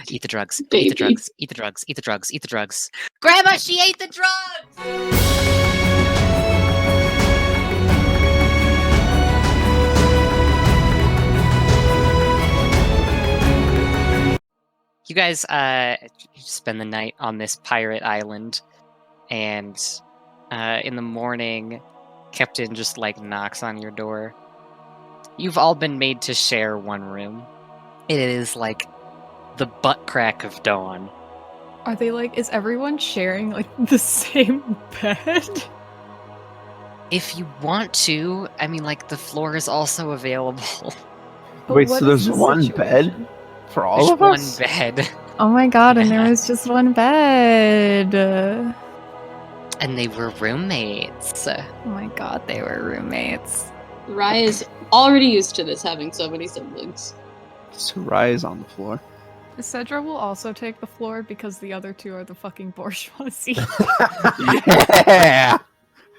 Eat the drugs. Baby. Eat the drugs. Eat the drugs. Eat the drugs. Eat the drugs. Grandma, she ate the drugs! You guys spend the night on this pirate island, and in the morning, Captain just knocks on your door. You've all been made to share one room. It is the butt crack of dawn. Are they is everyone sharing the same bed? If you want to, I mean, the floor is also available. Wait, so there's one bed for all There's of us? one bed. Oh my god, and there Yeah. was just one bed. And they were roommates. Oh my god, they were roommates. Rye is already used to this, having so many siblings. Sarai is on the floor. Cedra will also take the floor because the other two are the fucking bourgeoisie. Yeah!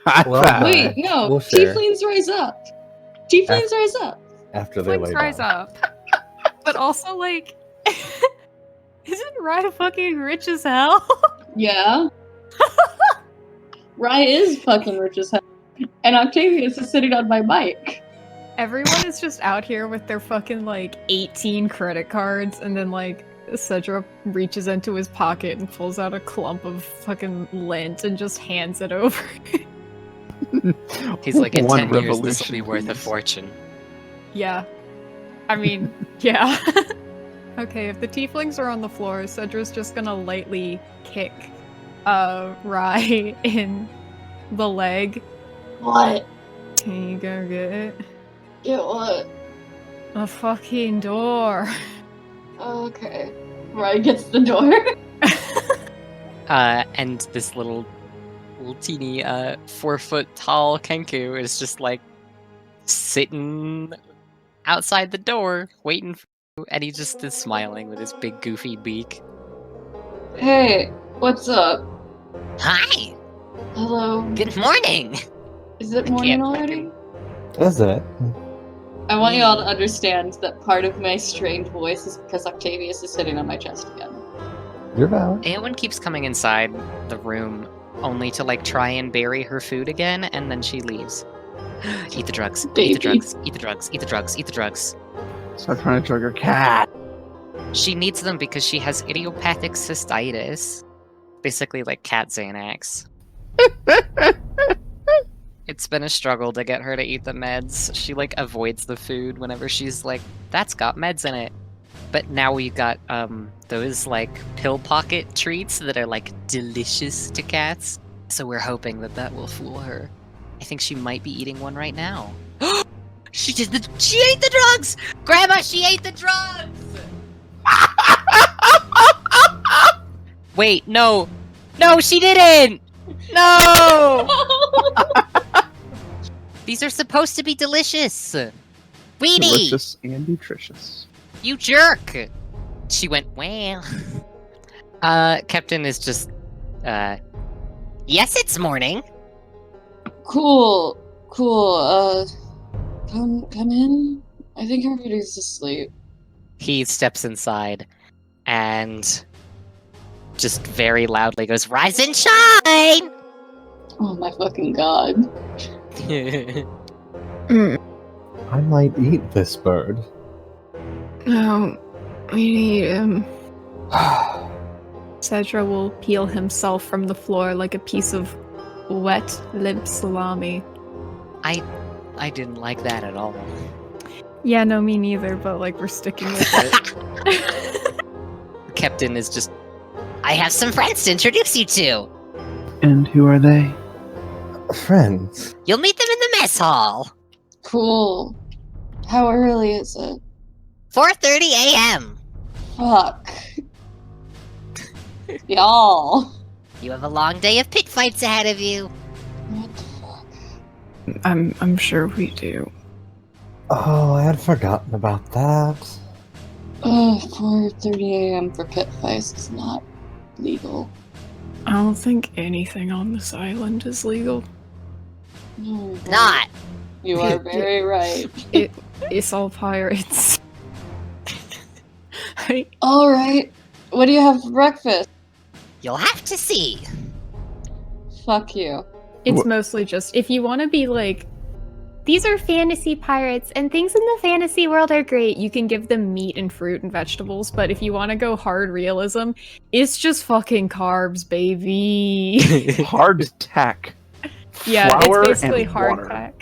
High Well, five. Wait, no, We'll share. tieflings rise up. Tieflings rise up. After they lay Flames rise down. up. But also, isn't Rye fucking rich as hell? Yeah. Rye is fucking rich as hell. And Octavius is sitting on my mic. Everyone is just out here with their fucking 18 credit cards, and then Cedra reaches into his pocket and pulls out a clump of fucking lint and just hands it over. He's in One 10 years, this will revolution, be worth a please. fortune. Yeah. I mean, yeah. Okay, if the tieflings are on the floor, Cedra's just gonna lightly kick Rye in the leg. What? Can you go get it? Get what? A fucking door. Okay. Rye gets the door. And this little teeny 4-foot tall Kenku is just sitting outside the door waiting for you, and he just is smiling with his big goofy beak. Hey, what's up? Hi! Hello. Good morning! Is it I morning can't already? Is it? I want you all to understand that part of my strained voice is because Octavius is sitting on my chest again. You're valid. Eowyn keeps coming inside the room only to try and bury her food again, and then she leaves. Eat the drugs. Eat Baby. the drugs. Eat the drugs. Eat the drugs. Eat the drugs. Start trying to drug her cat. She needs them because she has idiopathic cystitis. Basically cat Xanax. It's been a struggle to get her to eat the meds. She avoids the food whenever she's that's got meds in it. But now we got those pill pocket treats that are delicious to cats. So we're hoping that will fool her. I think she might be eating one right now. She ate the drugs! Grandma, she ate the drugs! Wait, no. No, she didn't! No! These are supposed to be delicious. Weenie! Delicious and nutritious. You jerk! She went, well. Captain is just, yes, it's morning. Cool. Come in. I think everybody's asleep. He steps inside and just very loudly goes, rise and shine! Oh my fucking god. I might eat this bird. No, we need him. Cedra will peel himself from the floor like a piece of wet limp salami. I didn't like that at all. Yeah, no, me neither, but we're sticking with it. Captain is just, I have some friends to introduce you to. And who are they? Friends. You'll meet them in the mess hall. Cool. How early is it? 4:30 a.m. Fuck. Y'all. You have a long day of pit fights ahead of you. What the fuck? I'm sure we do. Oh, I had forgotten about that. 4:30 a.m. for pit fights is not legal. I don't think anything on this island is legal. No, Not. You are very right. It's all pirates. right? All right. What do you have for breakfast? You'll have to see. Fuck you. It's Wh- mostly just if you want to be like, these are fantasy pirates and things in the fantasy world are great. You can give them meat and fruit and vegetables, but if you want to go hard realism, it's just fucking carbs, baby. Hard tack. Yeah, Flour it's basically and hard water. tack.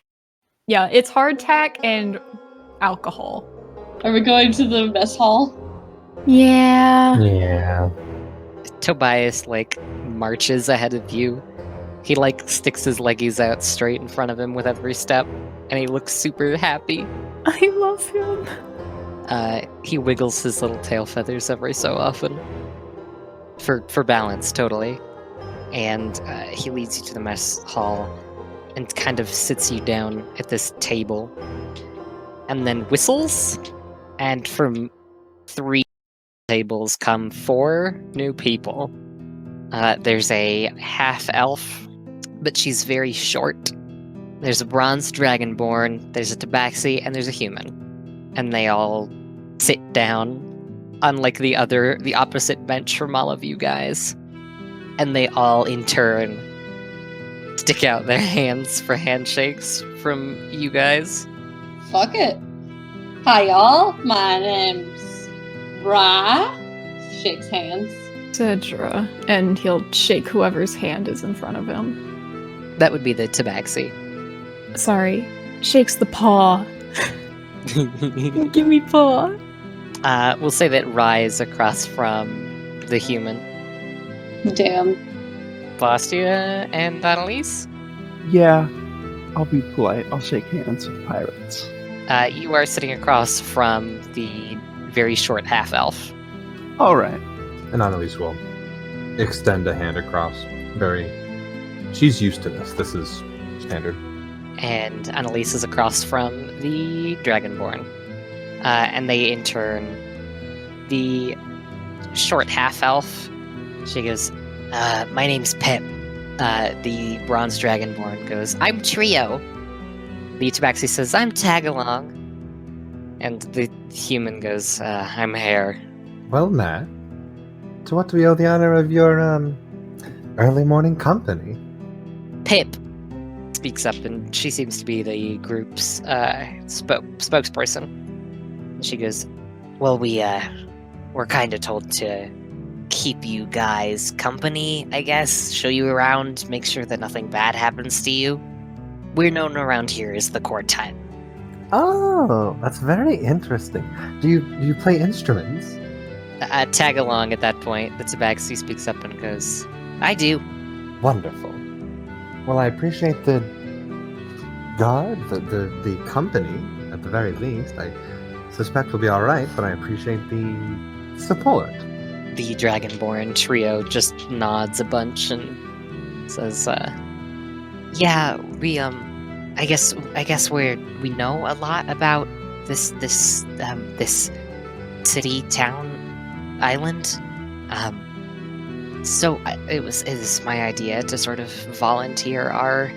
Yeah, it's hard tack and alcohol. Are we going to the mess hall? Yeah. Yeah. Tobias like marches ahead of you. He like sticks his leggies out straight in front of him with every step, and he looks super happy. I love him. He wiggles his little tail feathers every so often for balance, totally. And he leads you to the mess hall and kind of sits you down at this table, and then whistles. And from 3 tables come 4 new people. There's a half elf, but she's very short. There's a bronze dragonborn, there's a tabaxi, and there's a human. And they all sit down on like the opposite bench from all of you guys. And they all in turn stick out their hands for handshakes from you guys. Fuck it. Hi, y'all. My name's Bri. Shakes hands. Cedra. And he'll shake whoever's hand is in front of him. That would be the tabaxi. Sorry. Shakes the paw. Give me paw. We'll say that Rye is across from the human. Damn. Bastia and Annalise? Yeah, I'll be polite. I'll shake hands with pirates. You are sitting across from the very short half elf. All right. And Annalise will extend a hand across. She's used to this. This is standard. And Annalise is across from the Dragonborn. And they in turn, the short half elf, she goes, my name's Pip. The bronze Dragonborn goes, I'm Trio. The Tabaxi says, I'm Tagalong. And the human goes, I'm Hare. Well, Matt, to what do we owe the honor of your early morning company? Pip speaks up, and she seems to be the group's spokesperson. And she goes, well, we're kind of told to keep you guys company, I guess, show you around, make sure that nothing bad happens to you. We're known around here as the Quartet. Oh, that's very interesting. Do you play instruments? Tag along at that point. The Tabaxi speaks up and goes, I do. Wonderful. Well, I appreciate the guard, the company, at the very least. I suspect we'll be all right, but I appreciate the support. The Dragonborn trio just nods a bunch and says, yeah, we I guess we know a lot about this city, town, island. So it is my idea to sort of volunteer our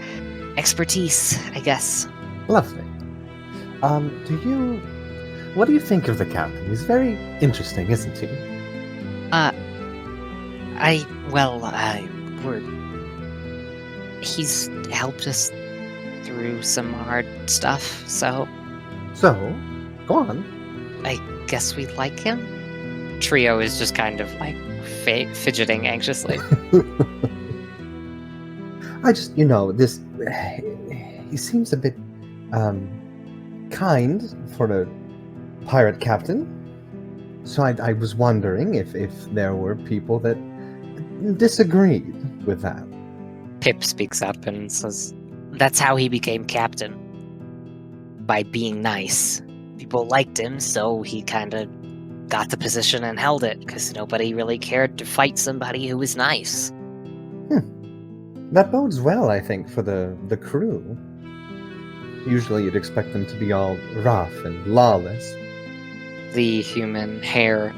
expertise, I guess. Lovely. What do you think of the captain? He's very interesting, isn't he? He's helped us through some hard stuff, so So, go on. I guess we like him. Trio is just kind of like fidgeting anxiously. This. He seems a bit, kind for a pirate captain. So I was wondering if there were people that disagreed with that. Pip speaks up and says, that's how he became captain. By being nice. People liked him, so he kind of got the position and held it, because nobody really cared to fight somebody who was nice. That bodes well, I think, for the crew. Usually you'd expect them to be all rough and lawless. The human hair,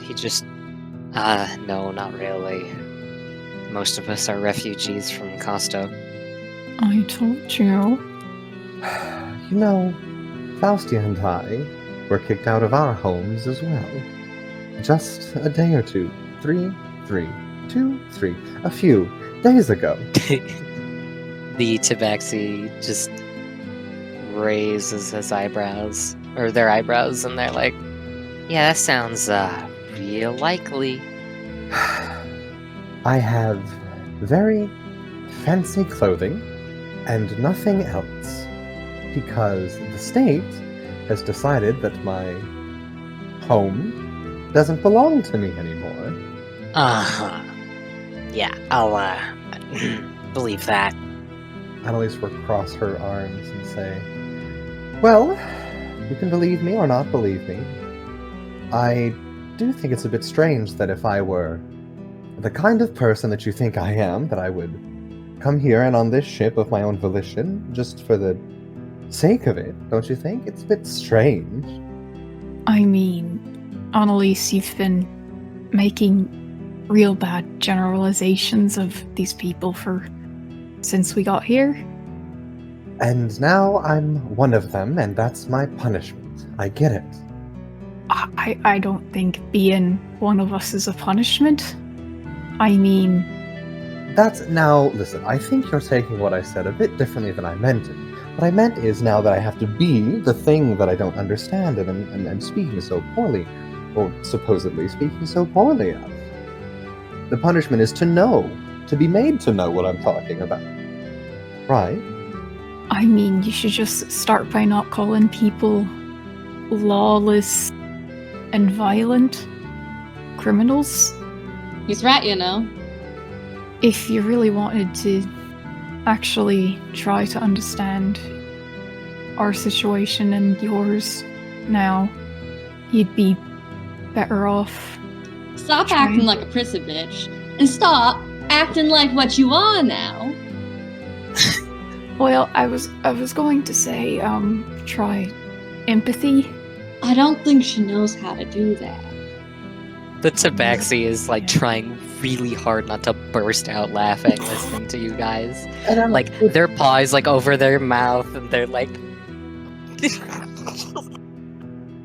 he just, no, not really. Most of us are refugees from Costo. I told you. Faustia and I were kicked out of our homes as well. just a day or two, 3, 3, 2, 3, a few days ago. The tabaxi just raises his eyebrows, or their eyebrows, and they're like, yeah, that sounds, real likely. I have very fancy clothing and nothing else, because the state has decided that my home doesn't belong to me anymore. Uh-huh. Yeah, I'll, believe that. Annalise will cross her arms and say, well, you can believe me or not believe me. I do think it's a bit strange that if I were the kind of person that you think I am, that I would come here and on this ship of my own volition, just for the sake of it, don't you think? It's a bit strange. I mean, Annalise, you've been making real bad generalizations of these people since we got here. And now I'm one of them, and that's my punishment. I get it. I don't think being one of us is a punishment. I mean... Now, listen, I think you're taking what I said a bit differently than I meant it. What I meant is now that I have to be the thing that I don't understand and I'm speaking so poorly, or supposedly speaking so poorly of. The punishment is to know, to be made to know what I'm talking about. Right? I mean, you should just start by not calling people lawless and violent criminals. He's right, you know. If you really wanted to actually try to understand our situation and yours now, you'd be better off. Stop acting like a prissy bitch, and stop acting like what you are now. Well, I was going to say, try empathy. I don't think she knows how to do that. The tabaxi is, like, trying really hard not to burst out laughing listening to you guys. And I'm Like, their paw is, like, over their mouth, and they're like...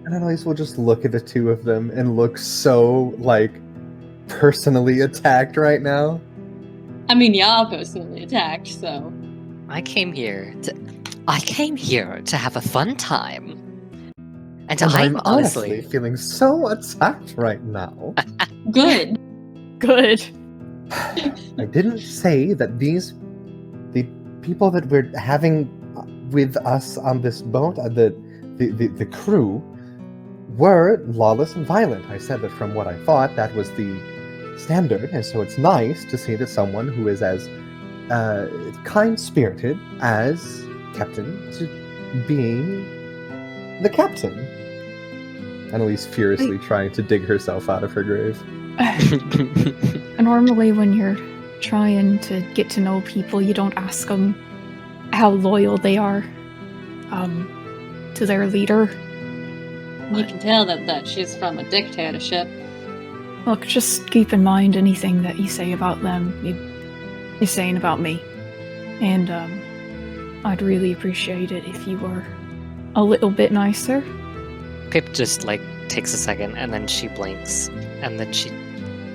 And Annalise will just look at the two of them and look so, like, personally attacked right now. I mean, y'all personally attacked, so... I came here to have a fun time. And I'm I'm honestly... feeling so attacked right now. Good. Good. I didn't say that the people that we're having with us on this boat, the crew, were lawless and violent. I said that from what I thought, that was the standard, and so it's nice to see that someone who is as kind-spirited as Captain to being the captain. Annalise furiously trying to dig herself out of her grave. Normally, when you're trying to get to know people, you don't ask them how loyal they are to their leader. You can tell that she's from a dictatorship. Look, just keep in mind anything that you say about them, you're saying about me. And I'd really appreciate it if you were a little bit nicer. Pip just, like, takes a second, and then she blinks. And then she...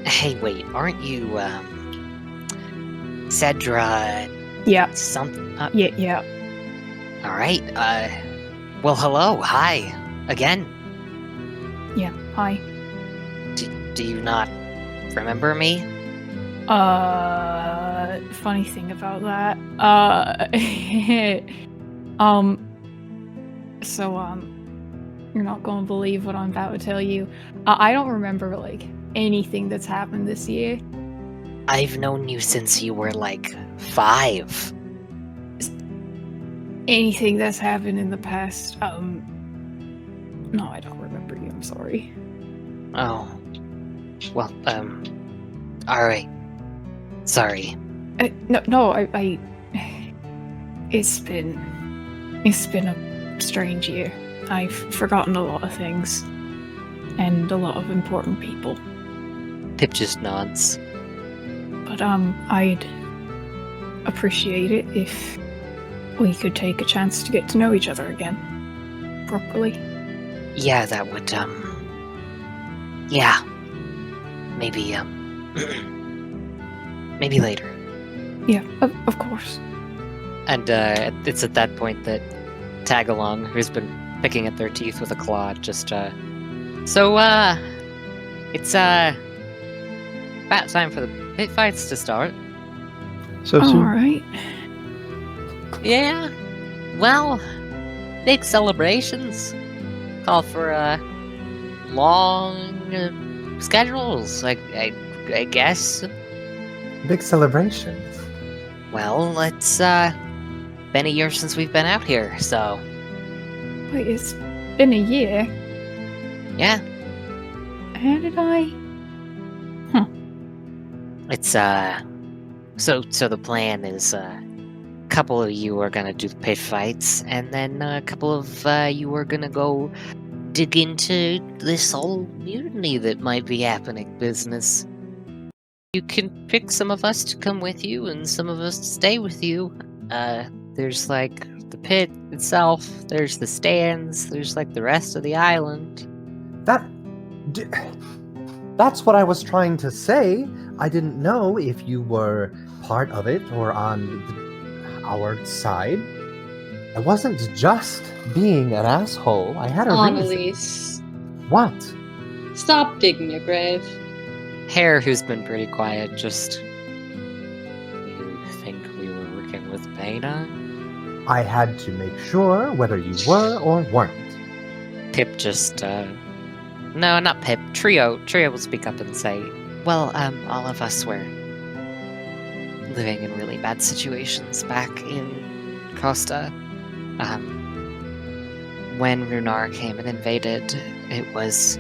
Hey, wait, aren't you, Cedra... Yeah. Something? Yeah. Alright, well, hello, hi, again. Yeah, hi. Do you not remember me? Funny thing about that. You're not gonna believe what I'm about to tell you. I don't remember, like, anything that's happened this year. I've known you since you were, like, 5. Anything that's happened in the past, no, I don't remember you, I'm sorry. Oh. Well, alright. Sorry. No, I it's been a strange year. I've forgotten a lot of things. And a lot of important people. Pip just nods. But, I'd appreciate it if we could take a chance to get to know each other again. Properly. Yeah, that would, Yeah. Maybe, maybe later. Yeah, of course. And it's at that point that Tagalong, who's been picking at their teeth with a claw, just it's about time for the pit fights to start. So soon. Alright. Yeah. Well, big celebrations call for long schedules. I guess. Big celebrations. Well, it's been a year since we've been out here, so Wait, it's been a year. yeah. How did I? It's so the plan is a couple of you are gonna do the pit fights, and then a couple of you are gonna go dig into this whole mutiny that might be happening business. You can pick some of us to come with you and some of us to stay with you. There's like the pit itself, there's the stands, there's like the rest of the island. That's what I was trying to say. I didn't know if you were part of it or on our side. I wasn't just being an asshole. I had a reason. Annalise, What? stop digging your grave. Hare, who's been pretty quiet, just... You think we were working with Beta? I had to make sure whether you were or weren't. Pip just, No, not Pip. Trio will speak up and say, well, all of us were living in really bad situations back in Costa. When Runar came and invaded, it was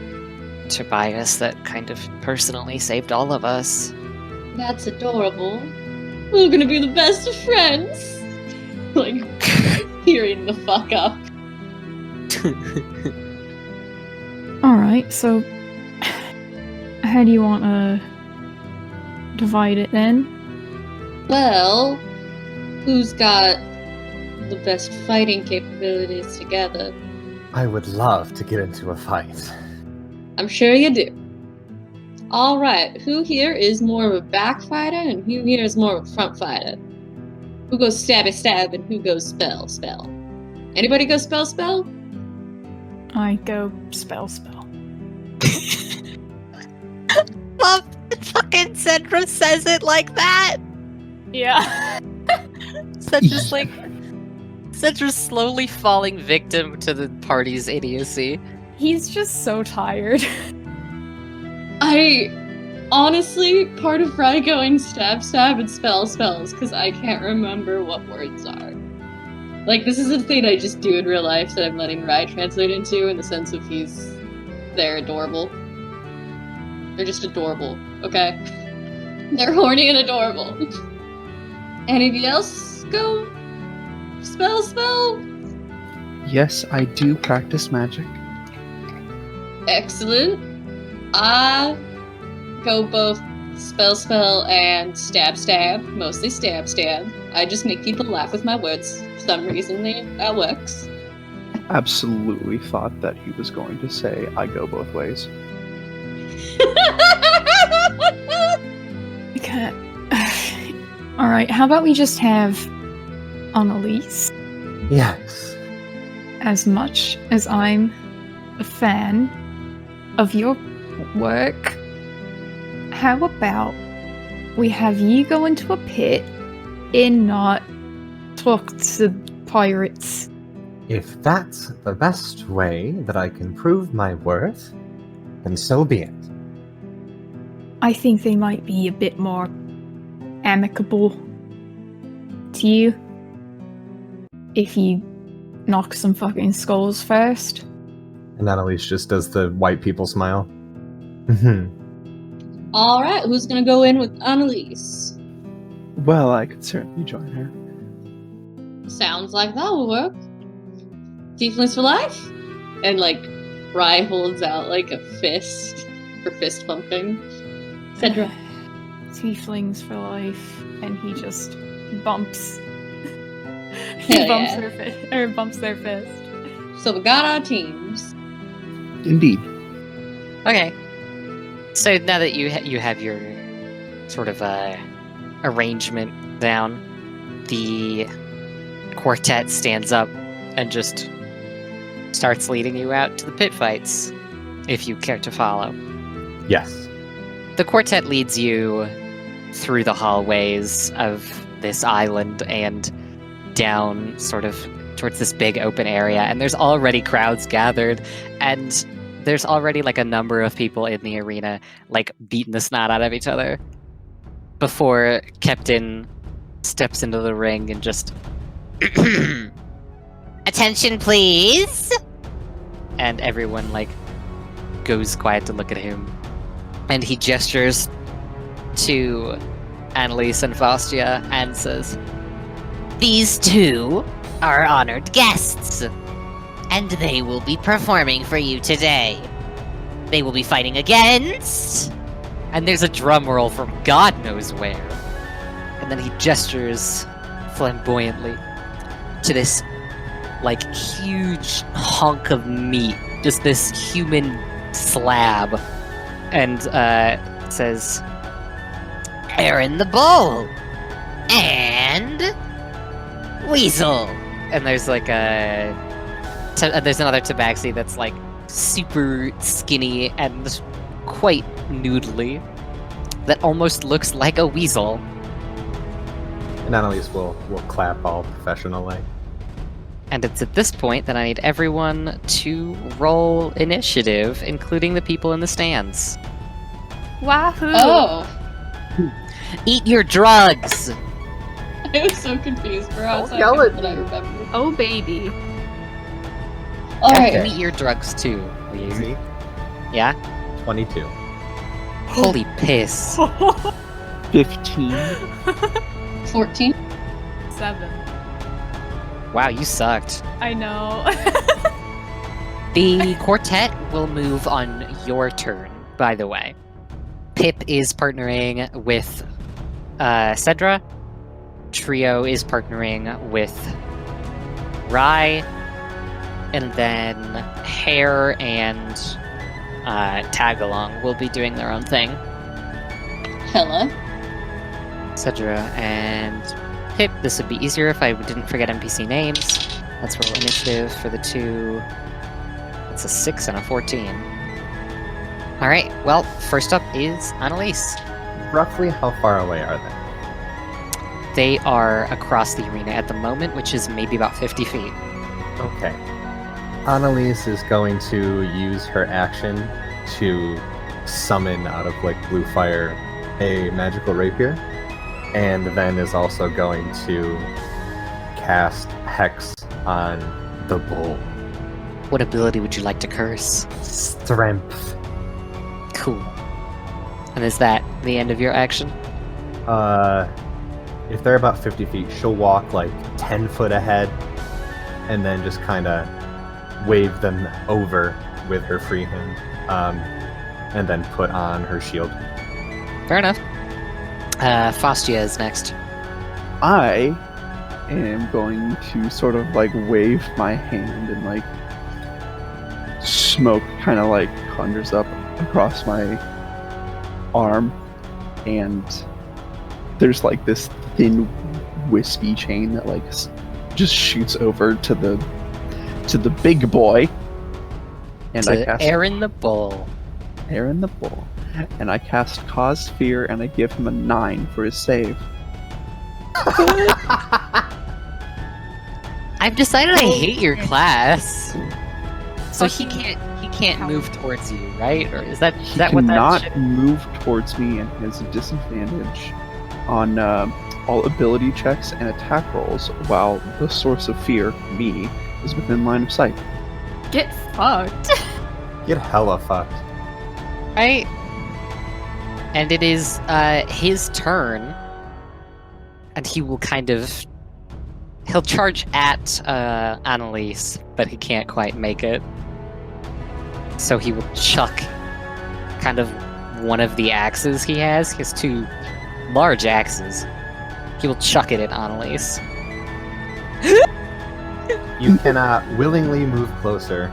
Tobias that kind of personally saved all of us. That's adorable. We're gonna be the best of friends. Like, tearing the fuck up. Alright, so how do you want to divide it then? Well, who's got the best fighting capabilities together? I would love to get into a fight. I'm sure you do. Alright, who here is more of a back fighter and who here is more of a front fighter? Who goes stabby stab and who goes spell spell? Anybody go spell spell? I go spell. Love fucking Cedra says it like that! Yeah. Cedra's like... Cedra's slowly falling victim to the party's idiocy. He's just so tired. Honestly, part of Rye going stab stab and spell spells because I can't remember what words are. Like, this is a thing I just do in real life that I'm letting Rye translate into in the sense of they're adorable. They're just adorable, okay? They're horny and adorable. Anybody else go spell? Yes, I do practice magic. Excellent. I go both spell and stab, mostly stab. I just make people laugh with my words. For some reason, that works. Absolutely thought that he was going to say, I go both ways. Okay. Alright, how about we just have Annalise? Yes. As much as I'm a fan of your work, how about we have you go into a pit and not talk to pirates? If that's the best way that I can prove my worth, then so be it. I think they might be a bit more amicable to you if you knock some fucking skulls first. And Annalise just does the white people smile. Alright, who's gonna go in with Annalise? Well, I could certainly join her. Sounds like that will work. Tieflings for life? And like, Rye holds out like a fist for fist pumping. Cedra. Tieflings for life, and he just bumps. Hell bumps yeah. bumps their fist. So we got our teams. Indeed. Okay. So now that you have your sort of arrangement down, the quartet stands up and just starts leading you out to the pit fights, if you care to follow. Yes. The quartet leads you through the hallways of this island and down sort of towards this big open area, and there's already crowds gathered, and there's already like a number of people in the arena like beating the snot out of each other before Captain steps into the ring and just attention please, and everyone like goes quiet to look at him, and he gestures to Annalise and Faustia and says, "These two are honored guests, and they will be performing for you today. They will be fighting against..." And there's a drum roll from God knows where. And then he gestures flamboyantly to this, like, huge hunk of meat. Just this human slab. And says, "Aaron the Bull! And... Weasel!" And there's like there's another tabaxi that's like super skinny and quite noodly that almost looks like a weasel. And Annalise will clap all professionally. And it's at this point that I need everyone to roll initiative, including the people in the stands. Wahoo! Oh, Eat your drugs! I was so confused for a second yell at that I remember. Oh baby. All You right. eat your drugs too, please. Me? Yeah? 22. Holy piss. 15. 14. 7. Wow, you sucked. I know. The quartet will move on your turn, by the way. Pip is partnering with Cedra. Trio is partnering with Rye. And then Hare and Tagalong will be doing their own thing. Hella. Cedra and Pip. This would be easier if I didn't forget NPC names. Let's roll initiative for the two. It's a 6 and a 14. Alright, well, first up is Annalise. Roughly how far away are they? They are across the arena at the moment, which is maybe about 50 feet. Okay. Annalise is going to use her action to summon out of like blue fire a magical rapier, and then is also going to cast Hex on the bull. What ability would you like to curse? Strength. Cool. And is that the end of your action? If they're about 50 feet, she'll walk like 10 foot ahead and then just kind of wave them over with her free hand, and then put on her shield. Fair enough. Faustia is next. I am going to sort of like wave my hand and like smoke kind of like conjures up across my arm, and there's like this thin wispy chain that like just shoots over to the big boy, and I To cast Aaron the Bull. Aaron the Bull, and I cast Cause Fear, and I give him a 9 for his save. I've decided I hate your class. So he can't move towards you, right? Or is that He what that cannot shit? move towards me and has a disadvantage on all ability checks and attack rolls, while the source of fear, me, is within line of sight. Get fucked. Get hella fucked. Right? And it is his turn. And he will he'll charge at Annalise, but he can't quite make it. So he will chuck kind of one of the axes he has. He has two large axes. He will chuck it at Annalise. You cannot willingly move closer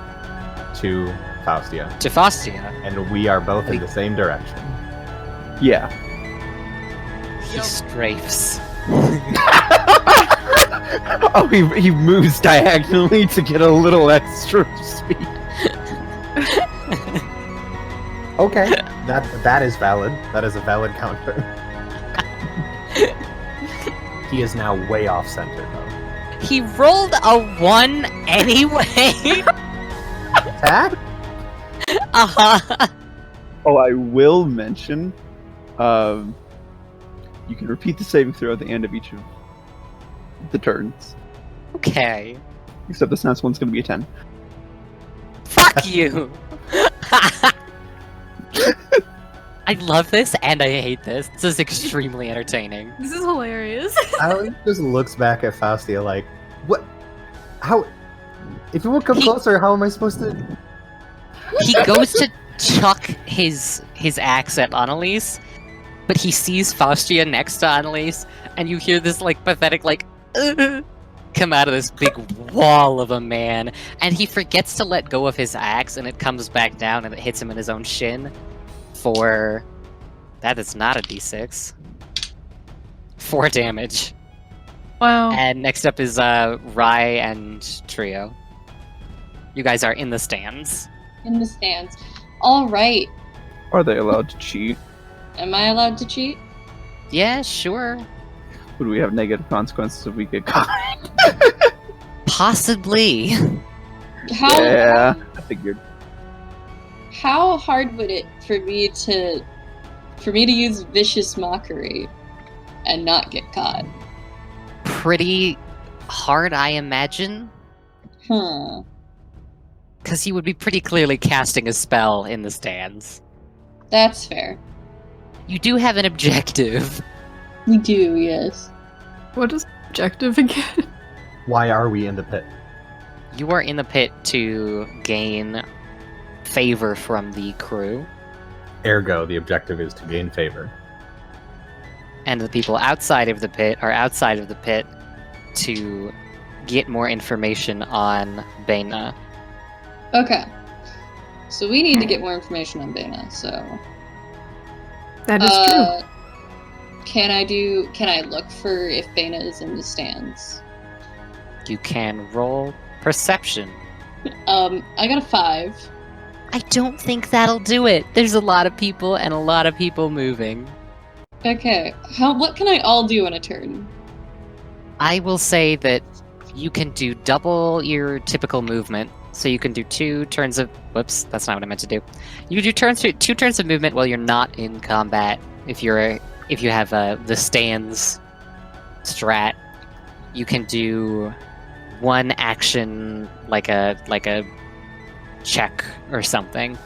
to Faustia, To Faustia. and we are both in the same direction. Yeah. He strafes. Oh, he moves diagonally to get a little extra speed. Okay, that is valid. That is a valid counter. He is now way off center, though. He rolled a 1 anyway. Attack? Uh-huh. Oh, I will mention, you can repeat the saving throw at the end of each of the turns. Okay. Except this next one's going to be a 10. Fuck you. I love this and I hate this. This is extremely entertaining. This is hilarious. Alex just looks back at Faustia like, what? How? If you won't come closer, how am I supposed to? He goes to chuck his axe at Annalise, but he sees Faustia next to Annalise, and you hear this like pathetic like come out of this big wall of a man, and he forgets to let go of his axe, and it comes back down and it hits him in his own shin. For that is not a d6. 4 damage. Wow. And next up is Rai and Trio. You guys are in the stands. In the stands. All right. Are they allowed to cheat? Am I allowed to cheat? Yeah, sure. Would we have negative consequences if we get caught? Possibly. Yeah, I figured. How hard would it for me to use vicious mockery and not get caught? Pretty hard, I imagine. Because he would be pretty clearly casting a spell in the stands. That's fair. You do have an objective. We do, yes. What is objective again? Why are we in the pit? You are in the pit to gain favor from the crew, Ergo, the objective is to gain favor. and the people outside of the pit are outside of the pit to get more information on Bena. Okay. So we need to get more information on Bena, so... That is true. Can I look for if Bena is in the stands? You can roll perception. I got a 5. I don't think that'll do it. There's a lot of people and a lot of people moving. Okay. What can I all do in a turn? I will say that you can do double your typical movement. So you can do 2 turns of... Whoops, that's not what I meant to do. You can do 2 turns of movement while you're not in combat. If you have the stands strat, you can do 1 action like a check or something.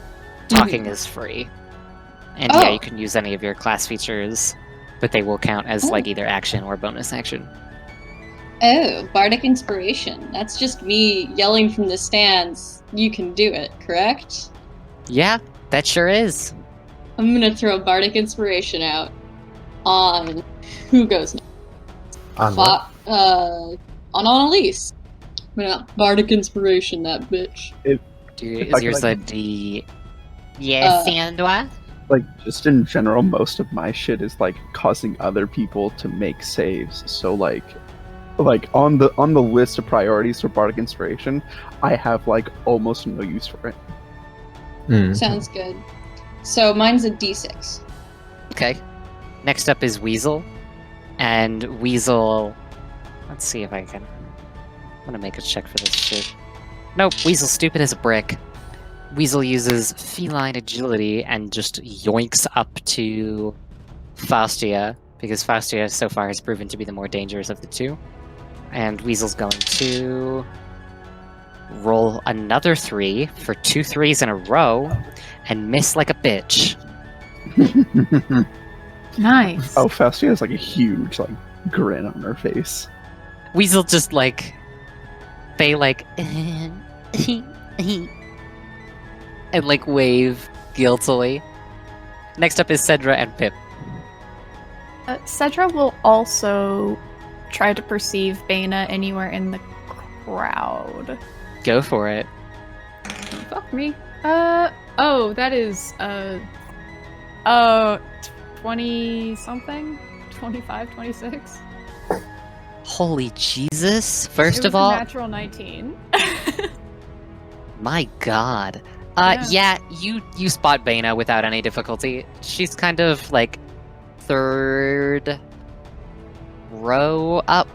Talking is free. And yeah, you can use any of your class features, but they will count as like either action or bonus action. Oh, Bardic Inspiration. That's just me yelling from the stands, you can do it, correct? Yeah, that sure is. I'm gonna throw Bardic Inspiration out on... Who goes next? On what? On Annalise. I'm gonna Bardic Inspiration that bitch. Is I yours could, a D... Yes, Sandwa? Like, just in general, most of my shit is like causing other people to make saves. So like on the list of priorities for Bardic Inspiration, I have like almost no use for it. Sounds good. So mine's a D6. Okay. Next up is Weasel. And Weasel... Let's see if I can... I'm gonna make a check for this shit. Nope, Weasel's stupid as a brick. Weasel uses feline agility and just yoinks up to Faustia, because Faustia so far has proven to be the more dangerous of the two. And Weasel's going to roll another 3 for 2 3s in a row and miss like a bitch. Nice. Oh, Faustia has like a huge like grin on her face. Weasel just like... They like... and like wave guiltily. Next up is Cedra and Pip. Cedra will also try to perceive Bena anywhere in the crowd. Go for it. Fuck me. Oh, that is 20 something, 25, 26. Holy Jesus! It First was of a all, natural 19. my God. Yeah. Yeah, you spot Bana without any difficulty. She's kind of like third row up.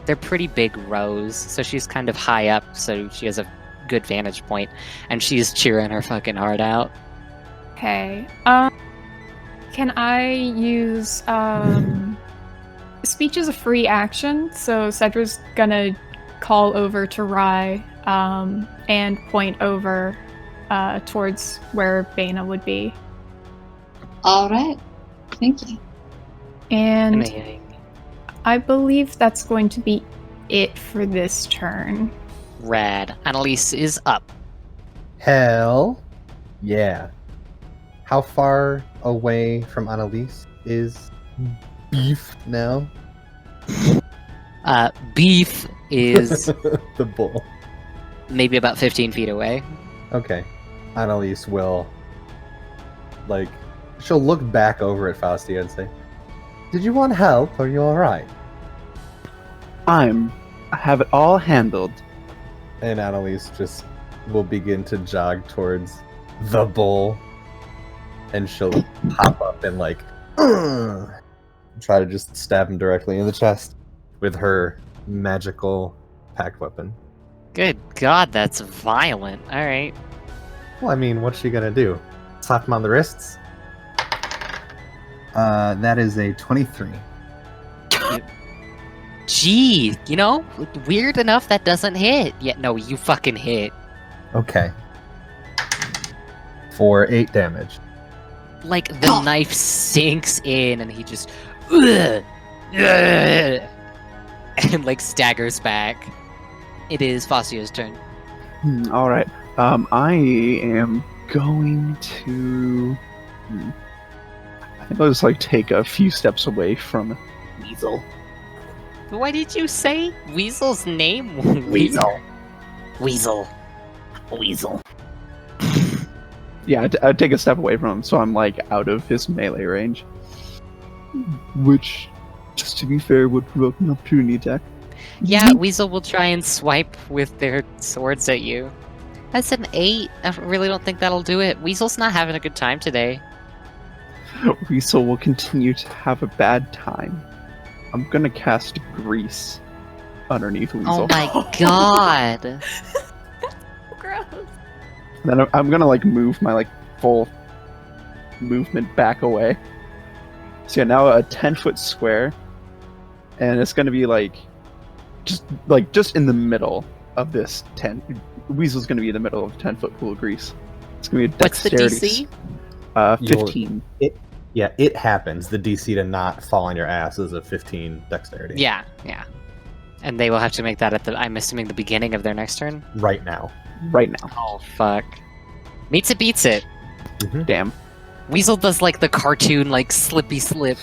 They're pretty big rows, so she's kind of high up, so she has a good vantage point, and she's cheering her fucking heart out. Okay. Can I use speech is a free action, so Cedra's gonna call over to Rai and point over towards where Bana would be. All right. Thank you. And Amazing. I believe that's going to be it for this turn. Rad. Annalise is up. Hell yeah. How far away from Annalise is Beef now? Beef is The bull. maybe about 15 feet away. Okay. Annalise will, like, she'll look back over at Faustia and say, "Did you want help? Are you alright?" I have it all handled. And Annalise just will begin to jog towards the bull. And she'll pop up and, like, try to just stab him directly in the chest with her magical pack weapon. Good God, that's violent. All right. Well, I mean, what's she gonna do? Slap him on the wrists? That is a 23. Gee, you know, weird enough that doesn't hit. Yeah, no, you fucking hit. Okay. For 8 damage. Like the knife sinks in, and he just "Ugh, ugh," and like staggers back. It is Faustia's turn. All right. I am going to. I think I'll just like take a few steps away from Weasel. Why did you say Weasel's name? Weasel. Yeah, I'd take a step away from him, so I'm like out of his melee range. Which, just to be fair, would provoke an opportunity attack. Yeah, Weasel will try and swipe with their swords at you. That's an 8. I really don't think that'll do it. Weasel's not having a good time today. Weasel will continue to have a bad time. I'm gonna cast Grease underneath Weasel. Oh my God. Gross. And then I'm gonna like move my like full movement back away. So yeah, now a 10-foot square, and it's gonna be like just in the middle of this 10. Weasel's gonna be in the middle of a 10-foot pool of grease. It's gonna be a What's the dexterity. DC? 15. It happens. The DC to not fall on your ass is a 15 dexterity. Yeah. And they will have to make that at I'm assuming, the beginning of their next turn? Right now. Right now. Oh, fuck. Meets it, beats it. Damn. Weasel does, like, the cartoon, like, slippy slip,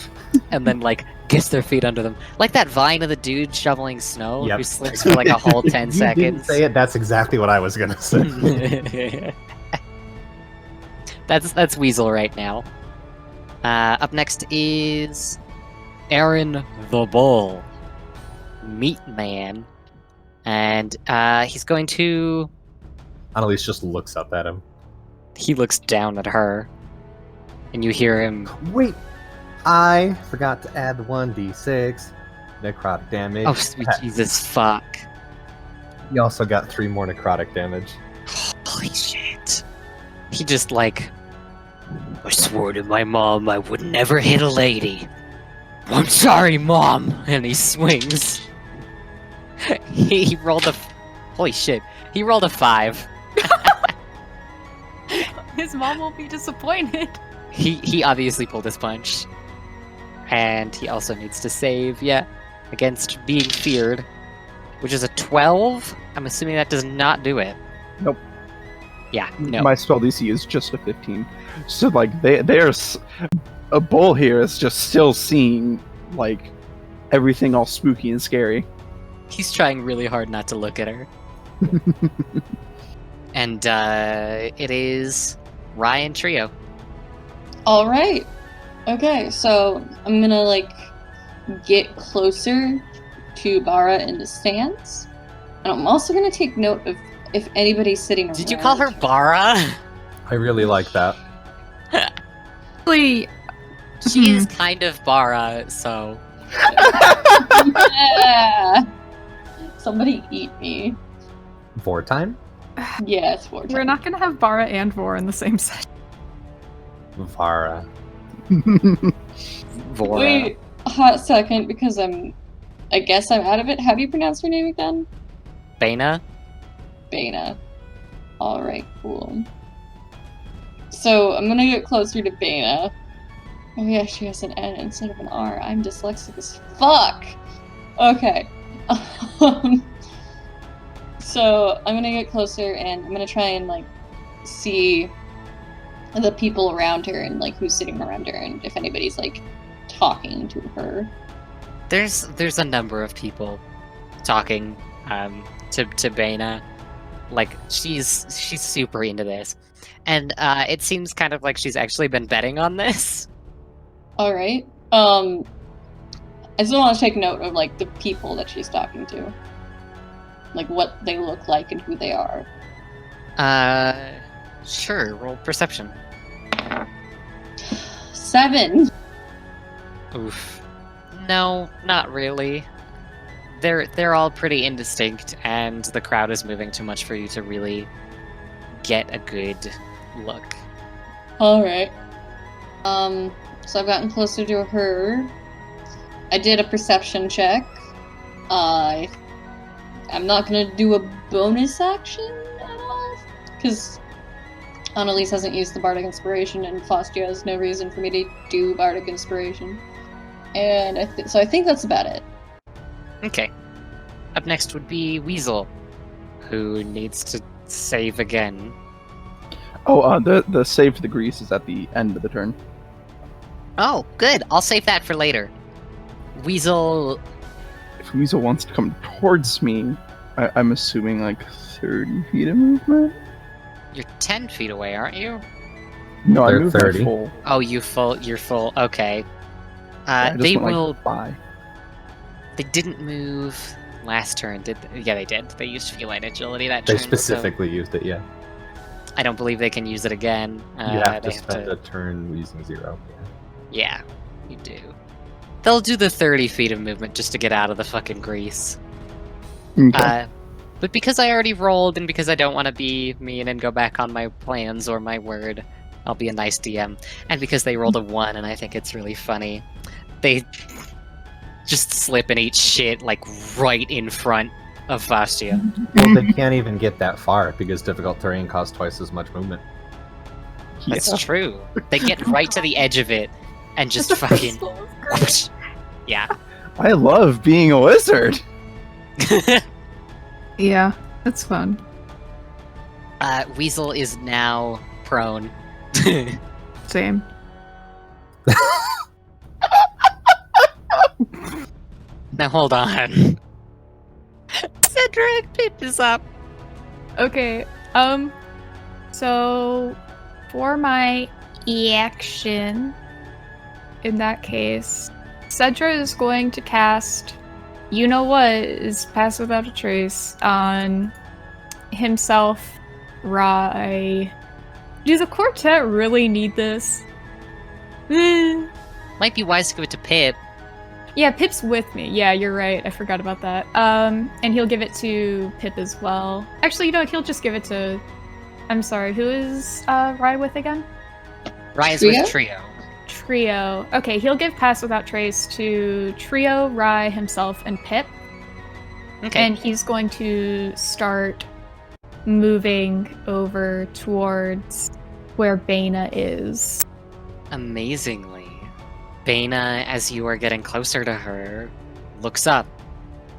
and then, like, gets their feet under them. Like that vine of the dude shoveling snow Yep. who slips for, like, a whole 10 You seconds. didn't say it. That's exactly what I was gonna say. That's Weasel right now. Up next is Aaron the Bull, Meat Man, and he's going to. Annalise just looks up at him. He looks down at her, and you hear him. Wait, I forgot to add 1d6 necrotic damage. Oh, sweet Jesus, fuck! You also got 3 more necrotic damage. Holy shit! He just like. I swore to my mom I would never hit a lady. I'm sorry, Mom! And he swings. he rolled a... Holy shit. He rolled a 5. His mom will be disappointed. He obviously pulled his punch. And he also needs to save, against being feared. Which is a 12? I'm assuming that does not do it. Nope. Yeah, no. My spell DC is just a 15. So like there's a bull here is just still seeing like everything all spooky and scary. He's trying really hard not to look at her. And it is Ryan Trio. All right. Okay, so I'm gonna like get closer to Bara in the stands, and I'm also gonna take note of if anybody's sitting around. Did you call her Bara? I really like that. Actually, She is kind of Bara, so. Yeah. Somebody eat me. Vor time? Yeah, it's 4 we're not gonna have Bara and Vor in the same set. Vara. Vora. Wait a hot second, because I guess I'm out of it. How do you pronounce your name again? Bana? Bana. Alright, cool. So, I'm gonna get closer to Bana. Oh yeah, she has an N instead of an R. I'm dyslexic as fuck! Okay. So, I'm gonna get closer and I'm gonna try and, like, see the people around her and, like, who's sitting around her and if anybody's, like, talking to her. There's a number of people talking to Bana. Like she's super into this. And it seems kind of like she's actually been betting on this. Alright. I just want to take note of, like, the people that she's talking to. Like, what they look like and who they are. Sure, roll perception. 7! Oof. No, not really. They're all pretty indistinct, and the crowd is moving too much for you to really get a good look. Alright. So I've gotten closer to her. I did a perception check. I'm not gonna do a bonus action at all, because Annalise hasn't used the Bardic Inspiration, and Fostia has no reason for me to do Bardic Inspiration. And so I think that's about it. Okay. Up next would be Weasel, who needs to save again. Oh, the save to the grease is at the end of the turn. Oh, good. I'll save that for later. Weasel. If Weasel wants to come towards me, I'm assuming like 30 feet of movement? You're 10 feet away, aren't you? No, I They're moved 30. my full. Oh, you're full. Okay. I just They went, will. like, by. They didn't move last turn, did they? Yeah, they did. They used feline agility that They turn. specifically used it, yeah. So I don't believe they can use it again. You have to they spend a turn using 0. Yeah, you do. They'll do the 30 feet of movement just to get out of the fucking grease. Okay. But because I already rolled, and because I don't want to be mean and go back on my plans or my word, I'll be a nice DM. And because they rolled a 1, and I think it's really funny, they just slip and eat shit, like, right in front of Vastia. Well, they can't even get that far because difficult terrain costs twice as much movement. That's true. They get right to the edge of it, and just fucking... whoosh. Yeah. I love being a wizard. Yeah, that's fun. Weasel is now prone. Same. Now hold on. Cedric, Pip is up. Okay, so for my action, in that case, Cedra is going to cast, you know what, is Pass Without a Trace on himself, Rai. Do the quartet really need this? Might be wise to give it to Pip. Yeah, Pip's with me. Yeah, you're right. I forgot about that. And he'll give it to Pip as well. Actually, you know what? He'll just give it to... I'm sorry, who is Rai with again? Rai's Trio? with Trio. Trio. Okay, he'll give Pass Without Trace to Trio, Rai, himself, and Pip. Okay. And he's going to start moving over towards where Bana is. Amazingly, Bana, as you are getting closer to her, looks up.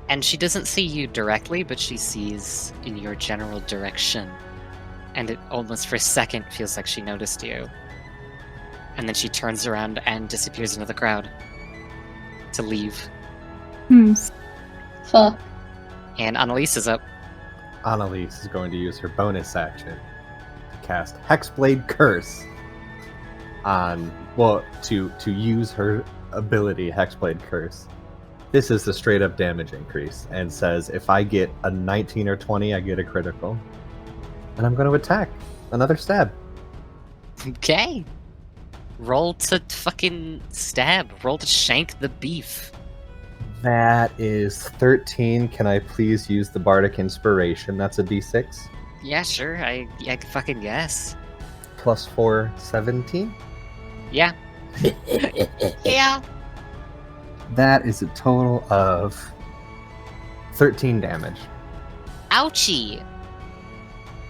And she doesn't see you directly, but she sees in your general direction. And it almost for a second feels like she noticed you. And then she turns around and disappears into the crowd to leave. Hmm. Fuck. And Annalise is up. Annalise is going to use her bonus action to cast Hexblade Curse on, well, to use her ability Hexblade Curse. This is the straight up damage increase and says if I get a 19 or 20, I get a critical. And I'm going to attack. Another stab. Okay. Roll to fucking stab. Roll to shank the beef. That is 13. Can I please use the Bardic Inspiration? That's a d6. Yeah, sure. I can fucking guess. Plus 4, 17. Yeah. Yeah. That is a total of 13 damage. Ouchie.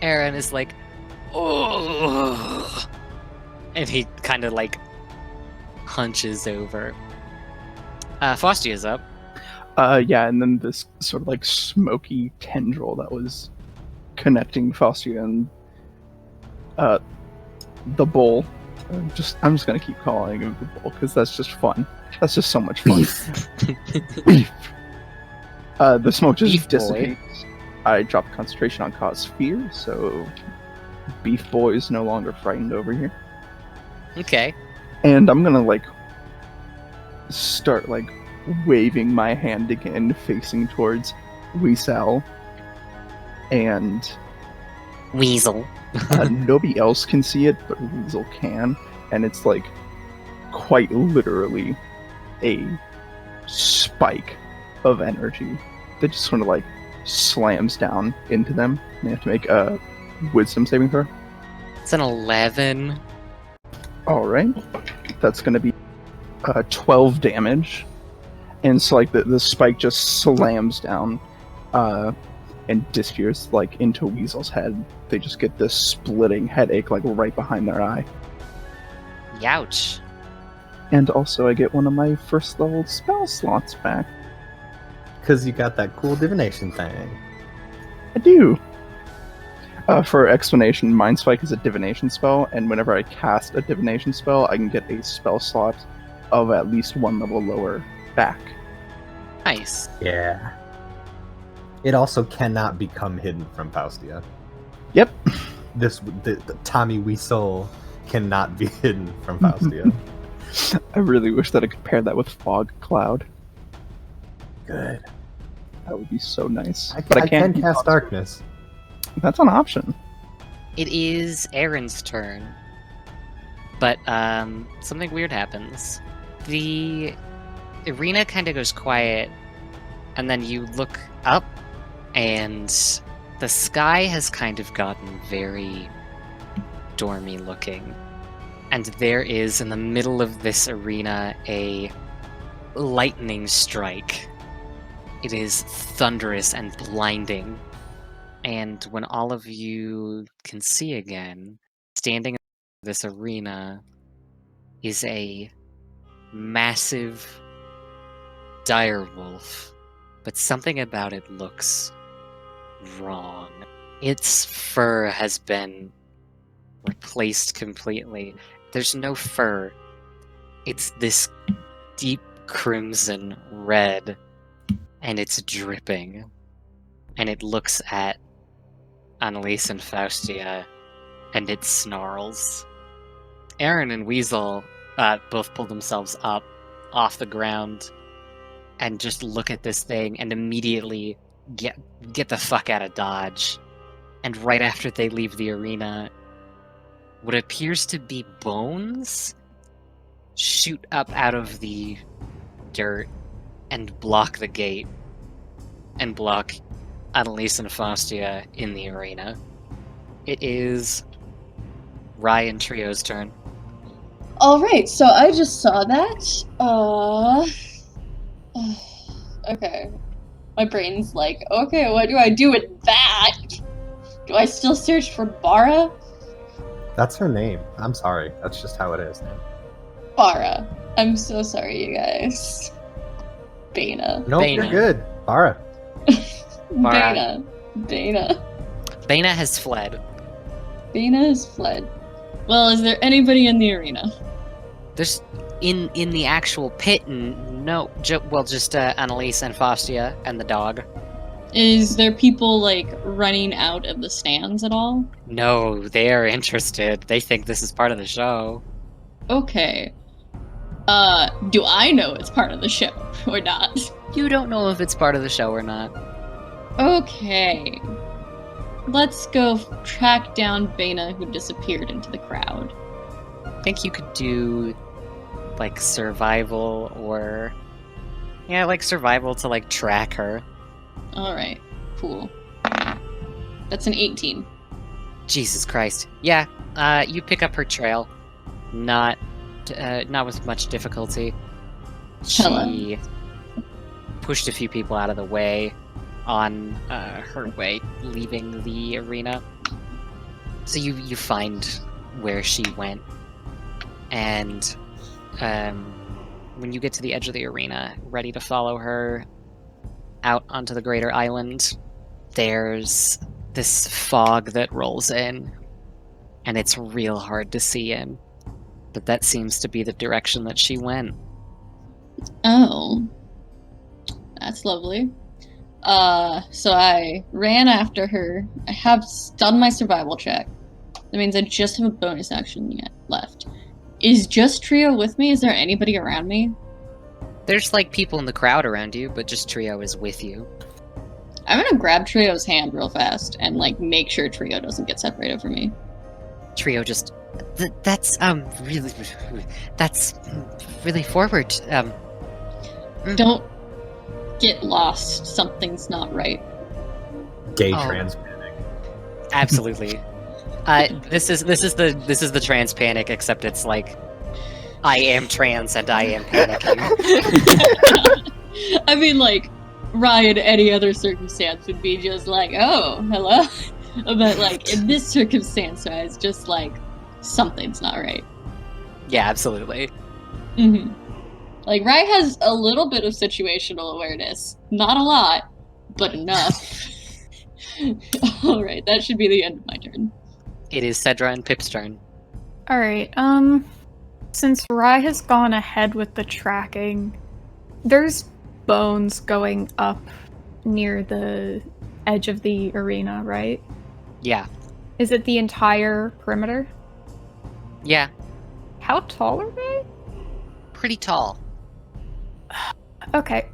Aaron is like, oh, and he kind of like hunches over. Fostia's up. Yeah, and then this sort of like smoky tendril that was connecting Faustia and the bull. I'm just gonna keep calling him the bull because that's just fun. That's just so much fun. Beef. The smoke just Beef boy. dissipates. I drop concentration on cause fear, so Beef Boy is no longer frightened over here. Okay. And I'm gonna like start like waving my hand again, facing towards Weasel. And Weasel. nobody else can see it, but Weasel can, and it's like quite literally a spike of energy that just sort of like slams down into them. They have to make a wisdom saving throw. It's an 11. All right, that's going to be 12 damage, and so like the spike just slams down and disappears like into Weasel's head. They just get this splitting headache like right behind their eye. Youch. And also I get one of my first level spell slots back. Because you got that cool divination thing. I do. For explanation, Mind Spike is a divination spell, and whenever I cast a divination spell, I can get a spell slot of at least one level lower back. Nice. Yeah. It also cannot become hidden from Faustia. Yep. The Tommy Weasel cannot be hidden from Faustia. I really wish that I could pair that with Fog Cloud. Good. That would be so nice. I But can keep cast on- darkness. That's an option. It is Aaron's turn. But something weird happens. The arena kind of goes quiet, and then you look up, and the sky has kind of gotten very dormy looking. And there is, in the middle of this arena, a lightning strike. It is thunderous and blinding. And when all of you can see again, standing in this arena is a massive direwolf. But something about it looks wrong. Its fur has been replaced completely. There's no fur. It's this deep crimson red, and it's dripping. And it looks at Annalise and Faustia, and it snarls. Aaron and Weasel both pull themselves up off the ground and just look at this thing and immediately get the fuck out of Dodge. And right after they leave the arena, what appears to be bones shoot up out of the dirt and block the gate and block Annalise and Faustia in the arena. It is Ryan Trio's turn. Alright, so I just saw that. Okay. My brain's like, okay, what do I do with that? Do I still search for Bara? That's her name. I'm sorry. That's just how it is. Bara. I'm so sorry, you guys. Bana. Nope, Bana. you're good. Bara. Bara. Bana. Bana has fled. Bana has fled. Well, is there anybody in the arena? There's in the actual pit, no. Just Annalise and Faustia and the dog. Is there people, like, running out of the stands at all? No, they are interested. They think this is part of the show. Okay. Do I know it's part of the show or not? You don't know if it's part of the show or not. Okay. Let's go track down Bana, who disappeared into the crowd. I think you could do, like, survival or... Yeah, like, survival to, like, track her. Alright, cool. That's an 18. Jesus Christ. Yeah, you pick up her trail. Not with much difficulty. Hello. She pushed a few people out of the way on her way leaving the arena. So you find where she went. And when you get to the edge of the arena, ready to follow her out onto the greater island, there's this fog that rolls in, and it's real hard to see in. But that seems to be the direction that she went. Oh. That's lovely. So I ran after her. I have done my survival check. That means I just have a bonus action yet left. Is just Trio with me? Is there anybody around me? There's, like, people in the crowd around you, but just Trio is with you. I'm gonna grab Trio's hand real fast and, like, make sure Trio doesn't get separated from me. Trio just... That's really forward. Don't get lost. Something's not right. Gay Oh. trans panic. Absolutely. This is the trans panic, except it's like, I am trans and I am panicking. I mean, like, Ryan, any other circumstance would be just like, oh, hello. But, like, in this circumstance, it's just like, something's not right. Yeah, absolutely. Mm-hmm. Like, Ryan has a little bit of situational awareness. Not a lot, but enough. Alright, that should be the end of my turn. It is Cedra and Pip's turn. Alright, since Rye has gone ahead with the tracking, there's bones going up near the edge of the arena, right? Yeah. Is it the entire perimeter? Yeah. How tall are they? Pretty tall. Okay.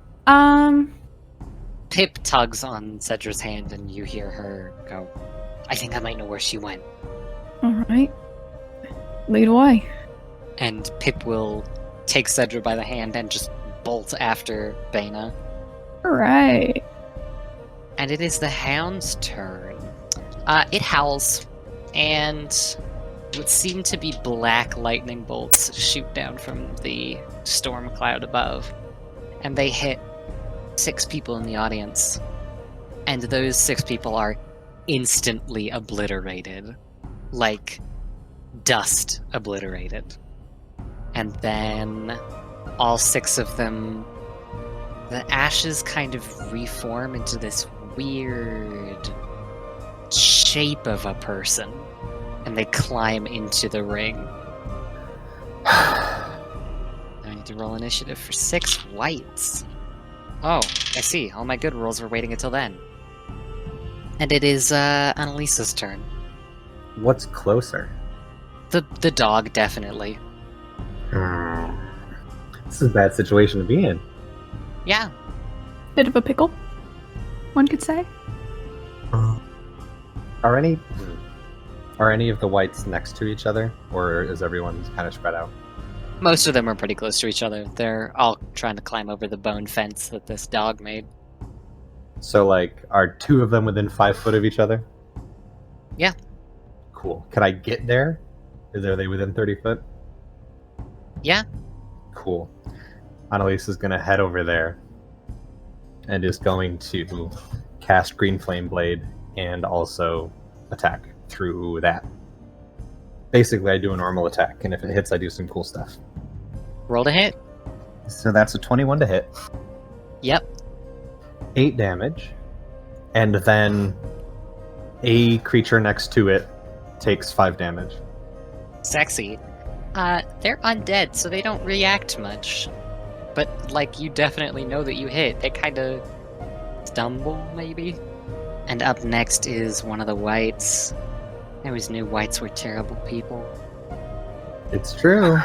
Pip tugs on Cedra's hand and you hear her go, I think I might know where she went. Alright. Lead away. And Pip will take Cedra by the hand and just bolt after Bana. Alright. And it is the hound's turn. It howls, and what seem to be black lightning bolts shoot down from the storm cloud above. And they hit 6 people in the audience. And those 6 people are instantly obliterated. Like, dust obliterated. And then all 6 of them, the ashes kind of reform into this weird shape of a person, and they climb into the ring. I need to roll initiative for 6 whites. Oh, I see. All my good rolls were waiting until then. And it is Annalisa's turn. What's closer? The dog, definitely. This is a bad situation to be in. Yeah. Bit of a pickle, one could say. Are any of the whites next to each other, or is everyone kind of spread out? Most of them are pretty close to each other. They're all trying to climb over the bone fence that this dog made. So, like, are 2 of them within 5 foot of each other? Yeah. Cool. Can I get there? Are they within 30 foot? Yeah. Cool. Annalise is going to head over there and is going to cast Green Flame Blade and also attack through that. Basically, I do a normal attack, and if it hits, I do some cool stuff. Roll to hit. So that's a 21 to hit. Yep. 8 damage. And then a creature next to it takes 5 damage. Sexy. They're undead, so they don't react much. But, like, you definitely know that you hit. They kinda stumble, maybe. And up next is one of the whites. I always knew whites were terrible people. It's true.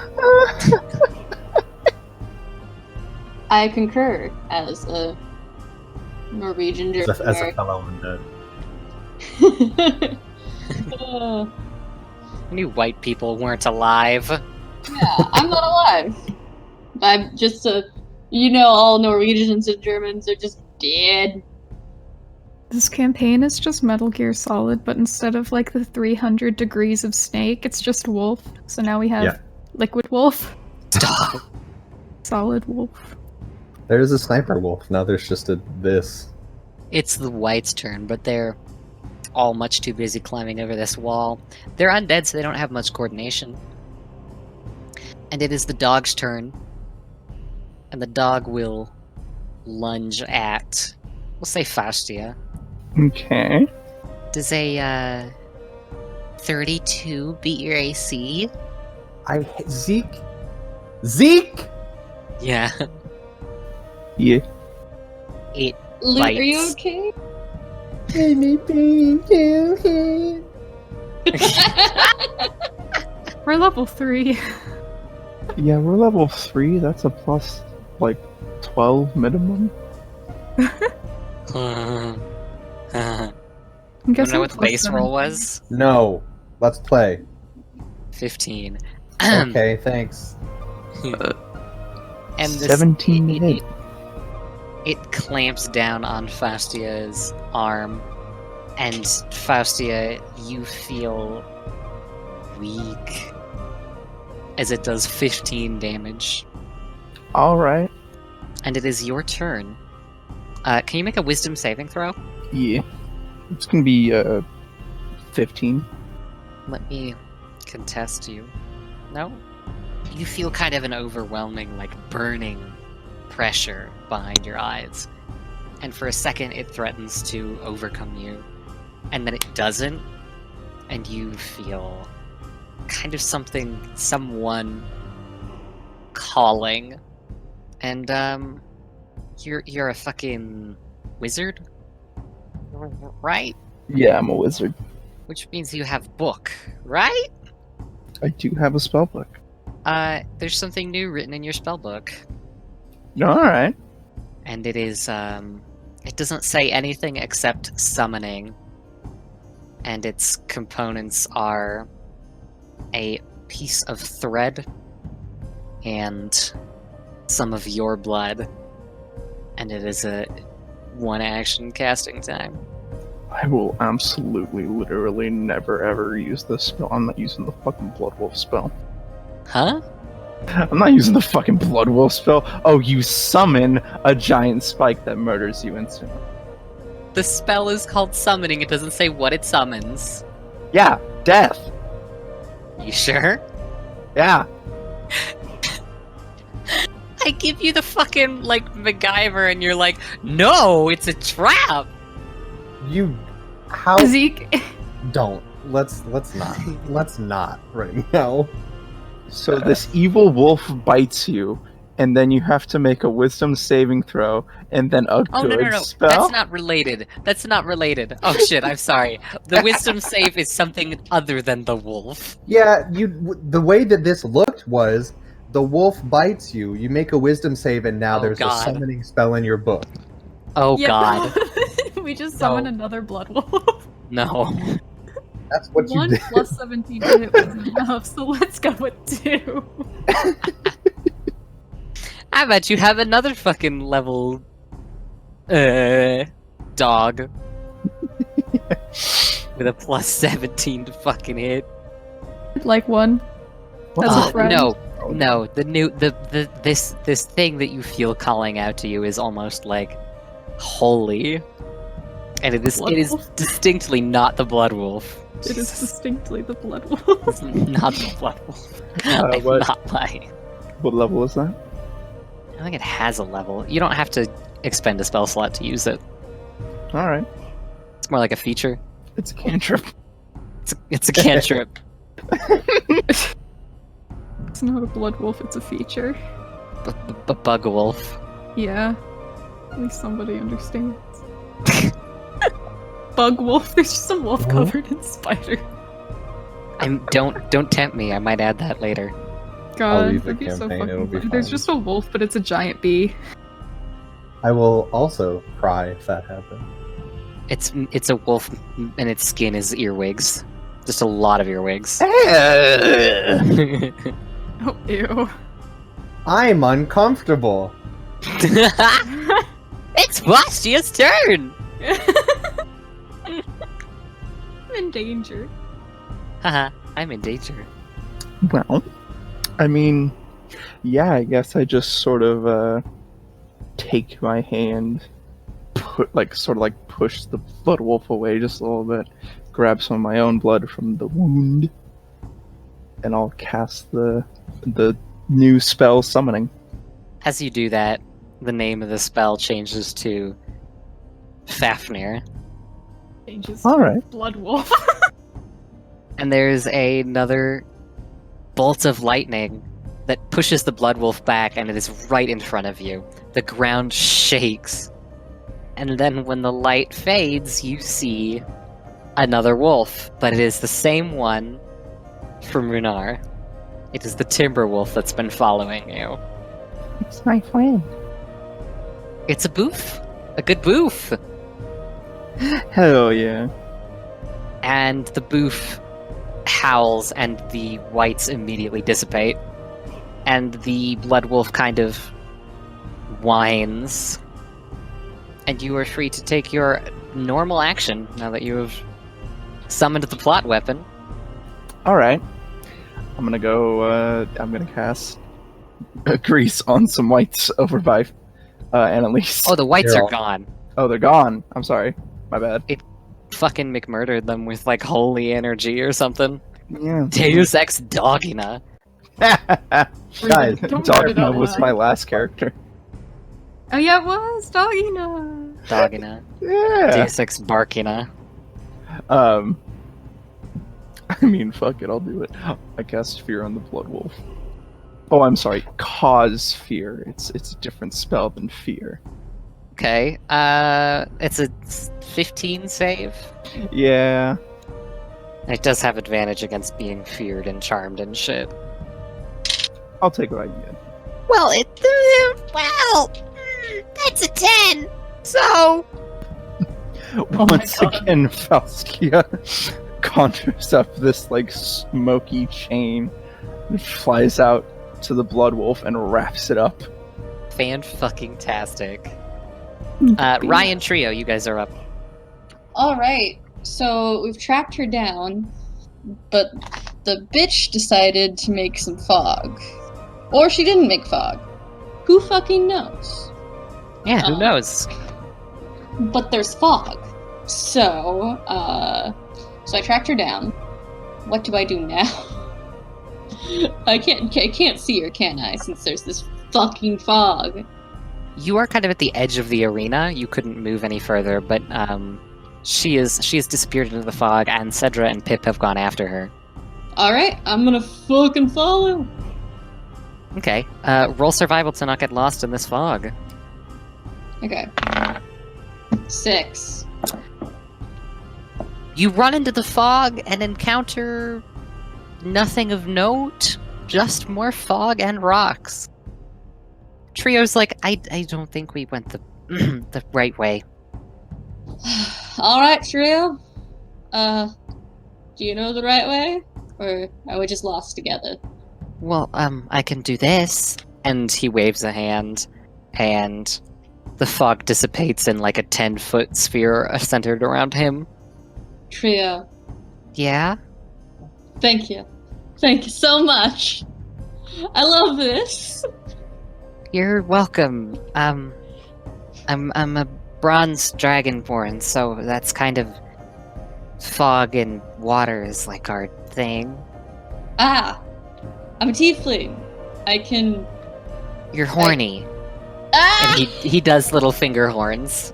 I concur as a Norwegian As a German. fellow undead. I knew white people weren't alive. Yeah, I'm not alive. I'm just all Norwegians and Germans are just dead. This campaign is just Metal Gear Solid, but instead of like the 300 degrees of Snake, it's just Wolf. So now we have Yeah. Liquid Wolf, Stop. Solid Wolf. There's a sniper wolf. Now there's just this. It's the whites' turn, but they're all much too busy climbing over this wall. They're undead, so they don't have much coordination. And it is the dog's turn. And the dog will lunge at, we'll say Fastia. Okay. Does a 32 beat your AC? Zeke. Yeah. Yeah. It Luke, are you bites. okay? We're level 3. Yeah, we're level 3. That's a plus, like, 12 minimum. I'm I'm You guessing know what the plus base 7. roll was? No. Let's play. 15. Okay, thanks. And this, 17 to hit. it clamps down on Faustia's arm, and Faustia, you feel weak as it does 15 damage. Alright. And it is your turn. Can you make a wisdom saving throw? Yeah. It's gonna be, 15. Let me contest you. No? You feel kind of an overwhelming, like, burning pressure behind your eyes. And for a second, it threatens to overcome you. And then it doesn't. And you feel kind of someone calling. And, you're a fucking wizard? Right? Yeah, I'm a wizard. Which means you have book, right? I do have a spellbook. There's something new written in your spellbook. Alright. And it is, it doesn't say anything except summoning. And its components are a piece of thread and some of your blood. And it is a 1-action casting time. I will absolutely, literally never ever use this spell. I'm not using the fucking Blood Wolf spell. Huh? I'm not using the fucking Blood Wolf spell. Oh, you summon a giant spike that murders you instantly. The spell is called summoning, it doesn't say what it summons. Yeah, death. You sure? Yeah. I give you the fucking, like, MacGyver and you're like, no, it's a trap! How Zeke, don't. Let's not right now. So this evil wolf bites you, and then you have to make a wisdom saving throw, and then a Oh, good no. spell? That's not related. That's not related. Oh shit, I'm sorry. The wisdom save is something other than the wolf. Yeah, the way that this looked was the wolf bites you, you make a wisdom save, and now Oh, there's God. a summoning spell in your book. Oh yeah, god. we just summoned another Blood Wolf. No. That's what you 1 did. plus 17 to hit was enough, so let's go with 2. How about you have another fucking level... dog. With a plus 17 to fucking hit. Like 1. As a friend. No, this thing that you feel calling out to you is almost like holy, and it is Blood wolf? distinctly not the Blood Wolf. It is distinctly the Blood Wolf. It's not the Blood Wolf. I'm what? not lying. What level is that? I think it has a level. You don't have to expend a spell slot to use it. Alright. It's more like a feature. It's a cantrip. It's a cantrip. It's not a Blood Wolf, it's a feature. Bug Wolf. Yeah. At least somebody understands. Bug wolf. There's just a wolf covered in spider. Don't tempt me. I might add that later. God, leave the that'd be so campaign, fucking it'll be funny. There's fine. just a wolf, but it's a giant bee. I will also cry if that happens. It's a wolf, and its skin is earwigs. Just a lot of earwigs. Oh, ew. I'm uncomfortable. It's Bastia's turn. I'm in danger. Haha, I'm in danger. Well, I mean, yeah, I guess I just sort of take my hand, push the blood wolf away just a little bit, grab some of my own blood from the wound, and I'll cast the new spell summoning. As you do that, the name of the spell changes to Fafnir, Changes. All right. Blood wolf. and there's another bolt of lightning that pushes the blood wolf back, and it is right in front of you. The ground shakes, and then when the light fades, you see another wolf, but it is the same one from Runar. It is the timber wolf that's been following you. It's my friend. It's a boof. A good boof. Hell yeah. And the boof howls, and the whites immediately dissipate. And the blood wolf kind of whines. And you are free to take your normal action now that you have summoned the plot weapon. All right. I'm gonna go. I'm gonna cast grease on some whites over by Annalise. Oh, the whites You're are all- gone. Oh, they're gone. I'm sorry. My bad. Fucking McMurdered them with like holy energy or something. Yeah. Deus Ex Dogina. Guys, Don't write it Dogma out was loud. my last character. Oh yeah, it was Dogina. Dogina. Yeah. Deus Ex Barkina. I mean, fuck it, I'll do it. I cast Fear on the Blood Wolf. Oh, I'm sorry. Cause Fear. It's a different spell than Fear. Okay. It's a 15 save. Yeah. It does have advantage against being feared and charmed and shit. I'll take what I can get. Well, that's a 10. So Once again, Faustia conjures up this like smoky chain and flies out to the Blood Wolf and wraps it up. fan-fucking-tastic. Ryan Trio, you guys are up. All right. So we've tracked her down, but the bitch decided to make some fog. Or she didn't make fog. Who fucking knows? Yeah, who Um, knows? But there's fog. So I tracked her down. What do I do now? I can't see her, can I? Since there's this fucking fog. You are kind of at the edge of the arena. You couldn't move any further, but she has disappeared into the fog, and Cedra and Pip have gone after her. Alright, I'm gonna fucking follow. Okay. Roll survival to not get lost in this fog. Okay. 6. You run into the fog and encounter nothing of note, just more fog and rocks. Trio's like, I don't think we went the the right way. Alright, Trio. Do you know the right way? Or are we just lost together? Well, I can do this. And he waves a hand, and the fog dissipates in like a 10-foot sphere centered around him. Trio, Yeah? thank you. Thank you so much. I love this. You're welcome. I'm a bronze dragonborn, so that's kind of fog and water is like our thing. Ah, I'm a tiefling. I can. You're horny. Ah! And he does little finger horns.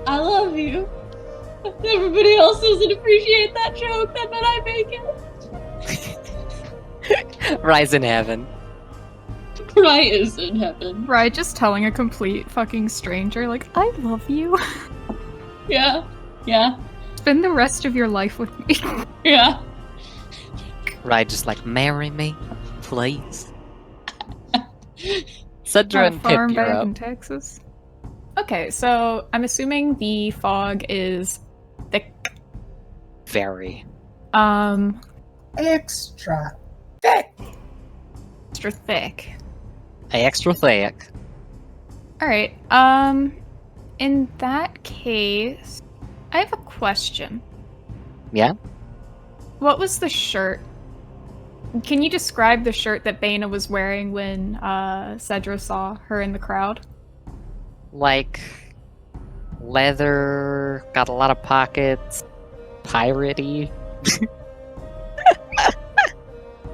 I love you. If everybody else doesn't appreciate that joke, then I make it. Rise in heaven. Right is in heaven. Right, just telling a complete fucking stranger, like, I love you. Yeah. Yeah. Spend the rest of your life with me. Yeah. Rye just like, marry me, please. Cedra and Pip, farm you're back up. in Texas. Okay, so I'm assuming the fog is thick. Very. Extra. Extra thick. Extra thick. Alright, in that case, I have a question. Yeah? What was the shirt? Can you describe the shirt that Baina was wearing when Cedra saw her in the crowd? Like, leather, got a lot of pockets, piratey.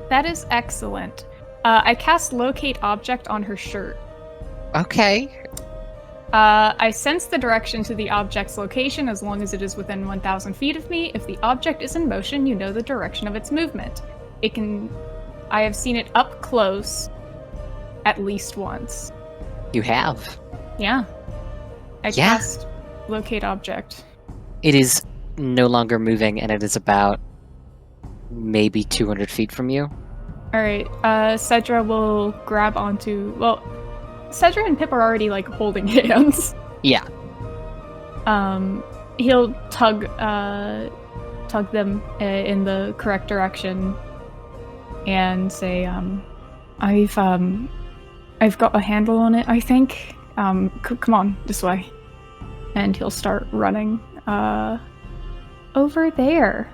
That is excellent. I cast Locate Object on her shirt. Okay. I sense the direction to the object's location as long as it is within 1,000 feet of me. If the object is in motion, you know the direction of its movement. I have seen it up close at least once. You have. Yeah. I Yeah. cast Locate Object. It is no longer moving, and it is about maybe 200 feet from you. Alright, Cedra will grab onto... Well, Cedra and Pip are already, like, holding hands. Yeah. He'll tug them in the correct direction and say, I've got a handle on it, I think. Come on, this way. And he'll start running, over there.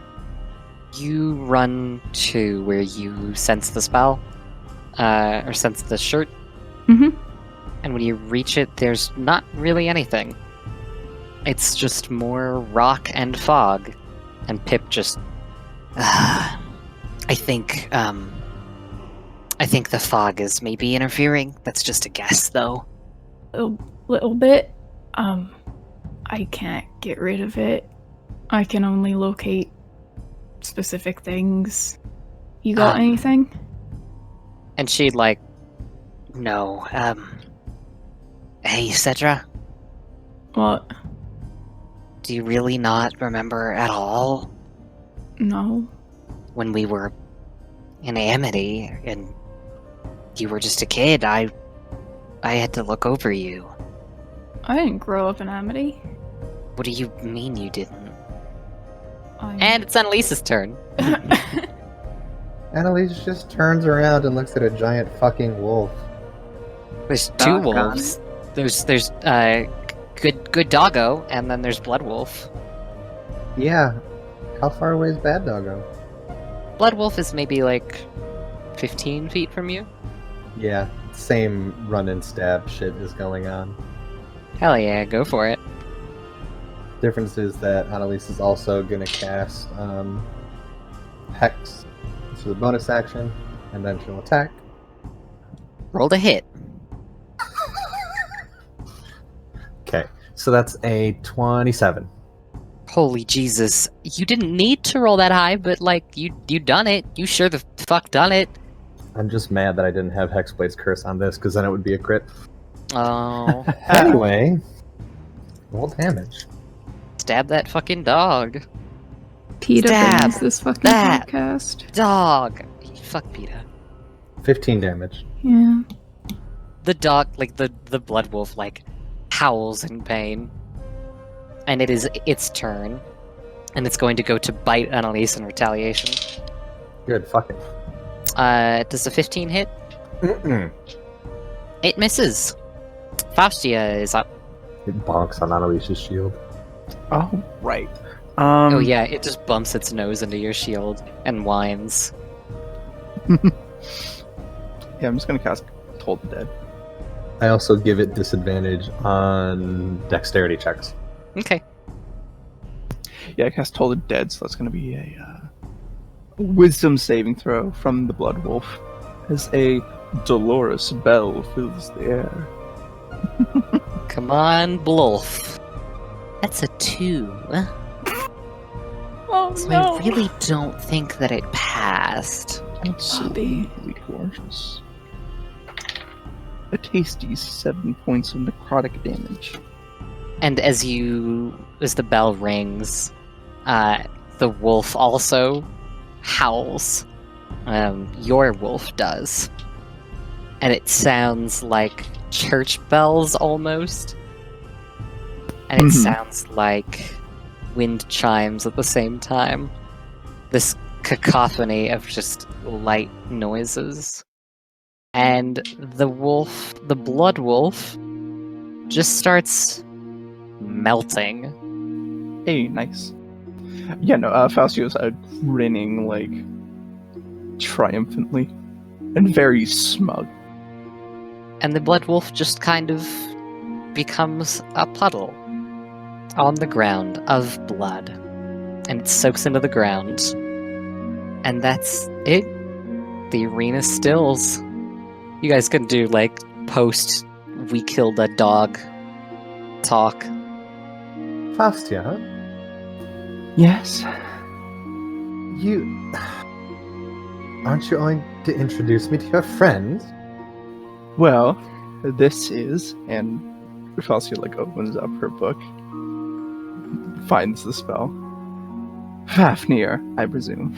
You run to where you sense the spell, or sense the shirt. Mm-hmm. And when you reach it, there's not really anything. It's just more rock and fog. And Pip just... I think the fog is maybe interfering. That's just a guess, though. Little bit. I can't get rid of it. I can only locate specific things. You got anything? And she'd like... No, Hey, Cedra? What? Do you really not remember at all No. when we were in Amity and you were just a kid? I had to look over you. I didn't grow up in Amity. What do you mean you didn't? And it's Annalise's turn. Annalise just turns around and looks at a giant fucking wolf. There's two wolves. There's good doggo, and then there's Blood Wolf. Yeah. How far away is Bad Doggo? Blood Wolf is maybe like 15 feet from you. Yeah, same run and stab shit is going on. Hell yeah, go for it. Difference is that Annalise is also gonna cast Hex. This is a bonus action, and then she'll attack. Roll to hit. Okay, so that's a 27. Holy Jesus. You didn't need to roll that high, but like, you done it. You sure the fuck done it. I'm just mad that I didn't have Hexblade's Curse on this, because then it would be a crit. Oh. Anyway, roll damage. Stab that fucking dog. PETA Stab bans this fucking that podcast. Dog. Fuck PETA. 15 damage. Yeah. The dog, like the Blood Wolf, like howls in pain. And it is its turn. And it's going to go to bite Annalise in retaliation. Good, fuck it. Does a 15 hit? Mm-mm. It misses. Faustia is up. It bonks on Annalise's shield. Oh, right. Oh yeah, it just bumps its nose into your shield and whines. Yeah, I'm just gonna cast Toll the Dead. I also give it disadvantage on dexterity checks. Okay. Yeah, I cast Toll the Dead, so that's gonna be a Wisdom saving throw from the Blood Wolf as a dolorous bell fills the air. Come on, Bluff. That's a 2. Oh So no. I really don't think that it passed. Absolutely gorgeous. A tasty 7 points of necrotic damage. And as the bell rings, the wolf also howls. Your wolf does. And it sounds like church bells almost. And it sounds like wind chimes at the same time. This cacophony of just light noises. And the blood wolf, just starts melting. Hey, nice. Yeah, no, Faustio's grinning, like, triumphantly. And very smug. And the blood wolf just kind of becomes a puddle on the ground of blood. And it soaks into the ground. And that's it. The arena stills. You guys can do, like, post we killed a dog talk. Faustia, huh? Yes. Aren't you going to introduce me to your friends? Well, this is, and Faustia, like, opens up her book, finds the spell. Fafnir, I presume.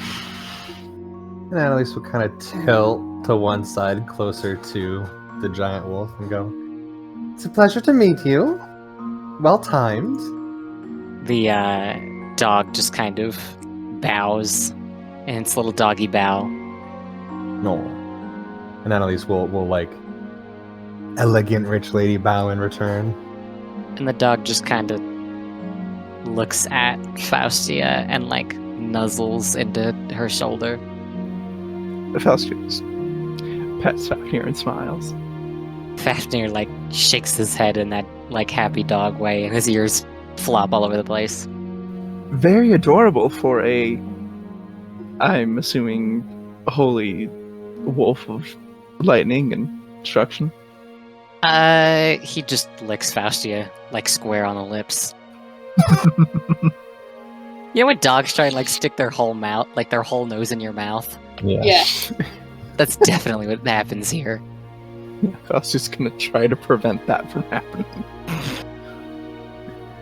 And Annalise will kind of tilt to one side closer to the giant wolf and go, "It's a pleasure to meet you. Well timed." The dog just kind of bows in its little doggy bow. No. And Annalise will like elegant rich lady bow in return. And the dog just kind of looks at Faustia and, like, nuzzles into her shoulder. Faustia just pets Fafnir and smiles. Fafnir, like, shakes his head in that, like, happy dog way, and his ears flop all over the place. Very adorable for a, I'm assuming, holy wolf of lightning and destruction. He just licks Faustia, like, square on the lips. You know when dogs try and, like, stick their whole mouth, like, their whole nose in your mouth? Yeah. That's definitely what happens here. I was just gonna try to prevent that from happening.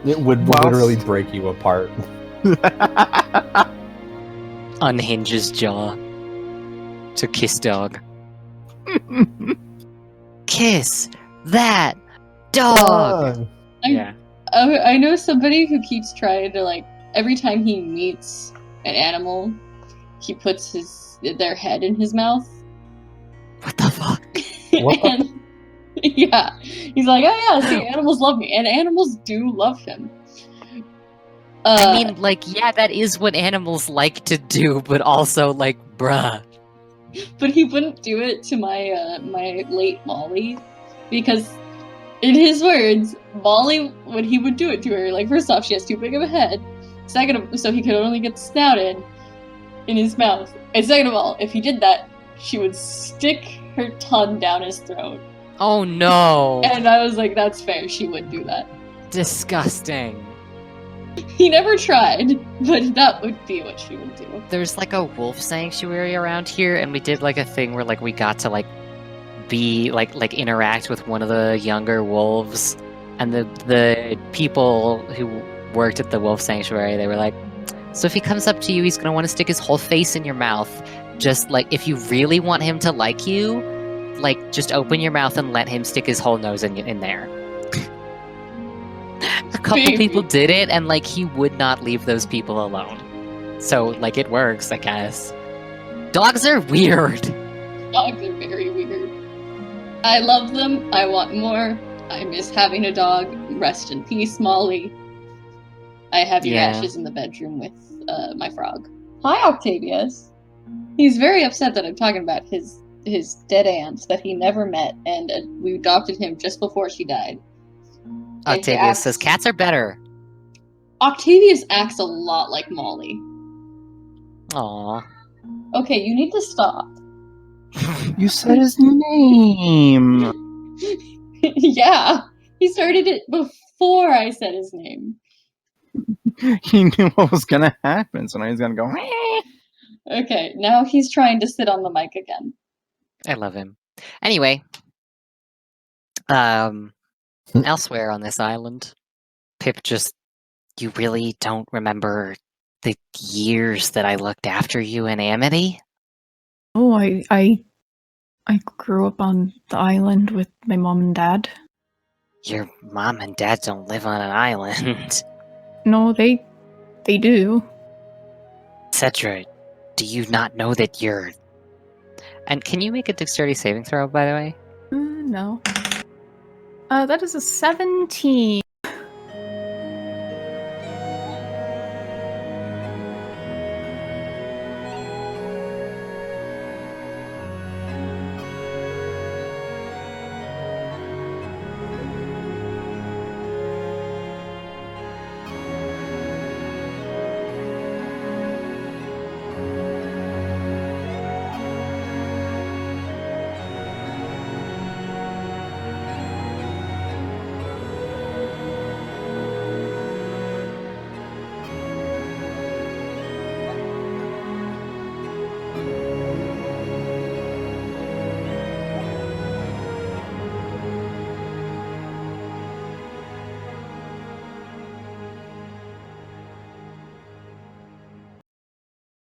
It would Whilst- literally break you apart. Unhinge his jaw to kiss dog. Kiss that dog! Yeah. I know somebody who keeps trying to, like, every time he meets an animal, he puts their head in his mouth. What the fuck? What? And, yeah, he's like, oh yeah, see, animals love me, and animals do love him. I mean, like, yeah, that is what animals like to do, but also, like, bruh. but he wouldn't do it to my my late Molly, because in his words, Molly, when he would do it to her, like, first off, she has too big of a head. Second of, so he could only get snouted in his mouth. And second of all, if he did that, she would stick her tongue down his throat. Oh no! And I was like, that's fair, she would do that. Disgusting. He never tried, but that would be what she would do. There's, like, a wolf sanctuary around here, and we did, like, a thing where, like, we got to, like, be, like interact with one of the younger wolves. And the people who worked at the wolf sanctuary, they were like, so if he comes up to you, he's gonna want to stick his whole face in your mouth. Just, like, if you really want him to like you, like, just open your mouth and let him stick his whole nose in there. A couple Baby. people did it, and, like, he would not leave those people alone. So, like, it works, I guess. Dogs are weird. Dogs are very weird. I love them. I want more. I miss having a dog. Rest in peace, Molly. I have your Yeah. ashes in the bedroom with my frog. Hi, Octavius. He's very upset that I'm talking about his dead aunt that he never met, and we adopted him just before she died. And he Octavius acts- says cats are better. Octavius acts a lot like Molly. Aww. Okay, you need to stop. You said his name. Yeah, he started it before I said his name. He knew what was gonna happen, so now he's gonna go. "Meh." Okay, now he's trying to sit on the mic again. I love him. Anyway, elsewhere on this island, Pip, you really don't remember the years that I looked after you in Amity? Oh, I grew up on the island with my mom and dad. Your mom and dad don't live on an island. No, they do. Cedra, do you not know that you're... And can you make a dexterity saving throw, by the way? No. That is a 17.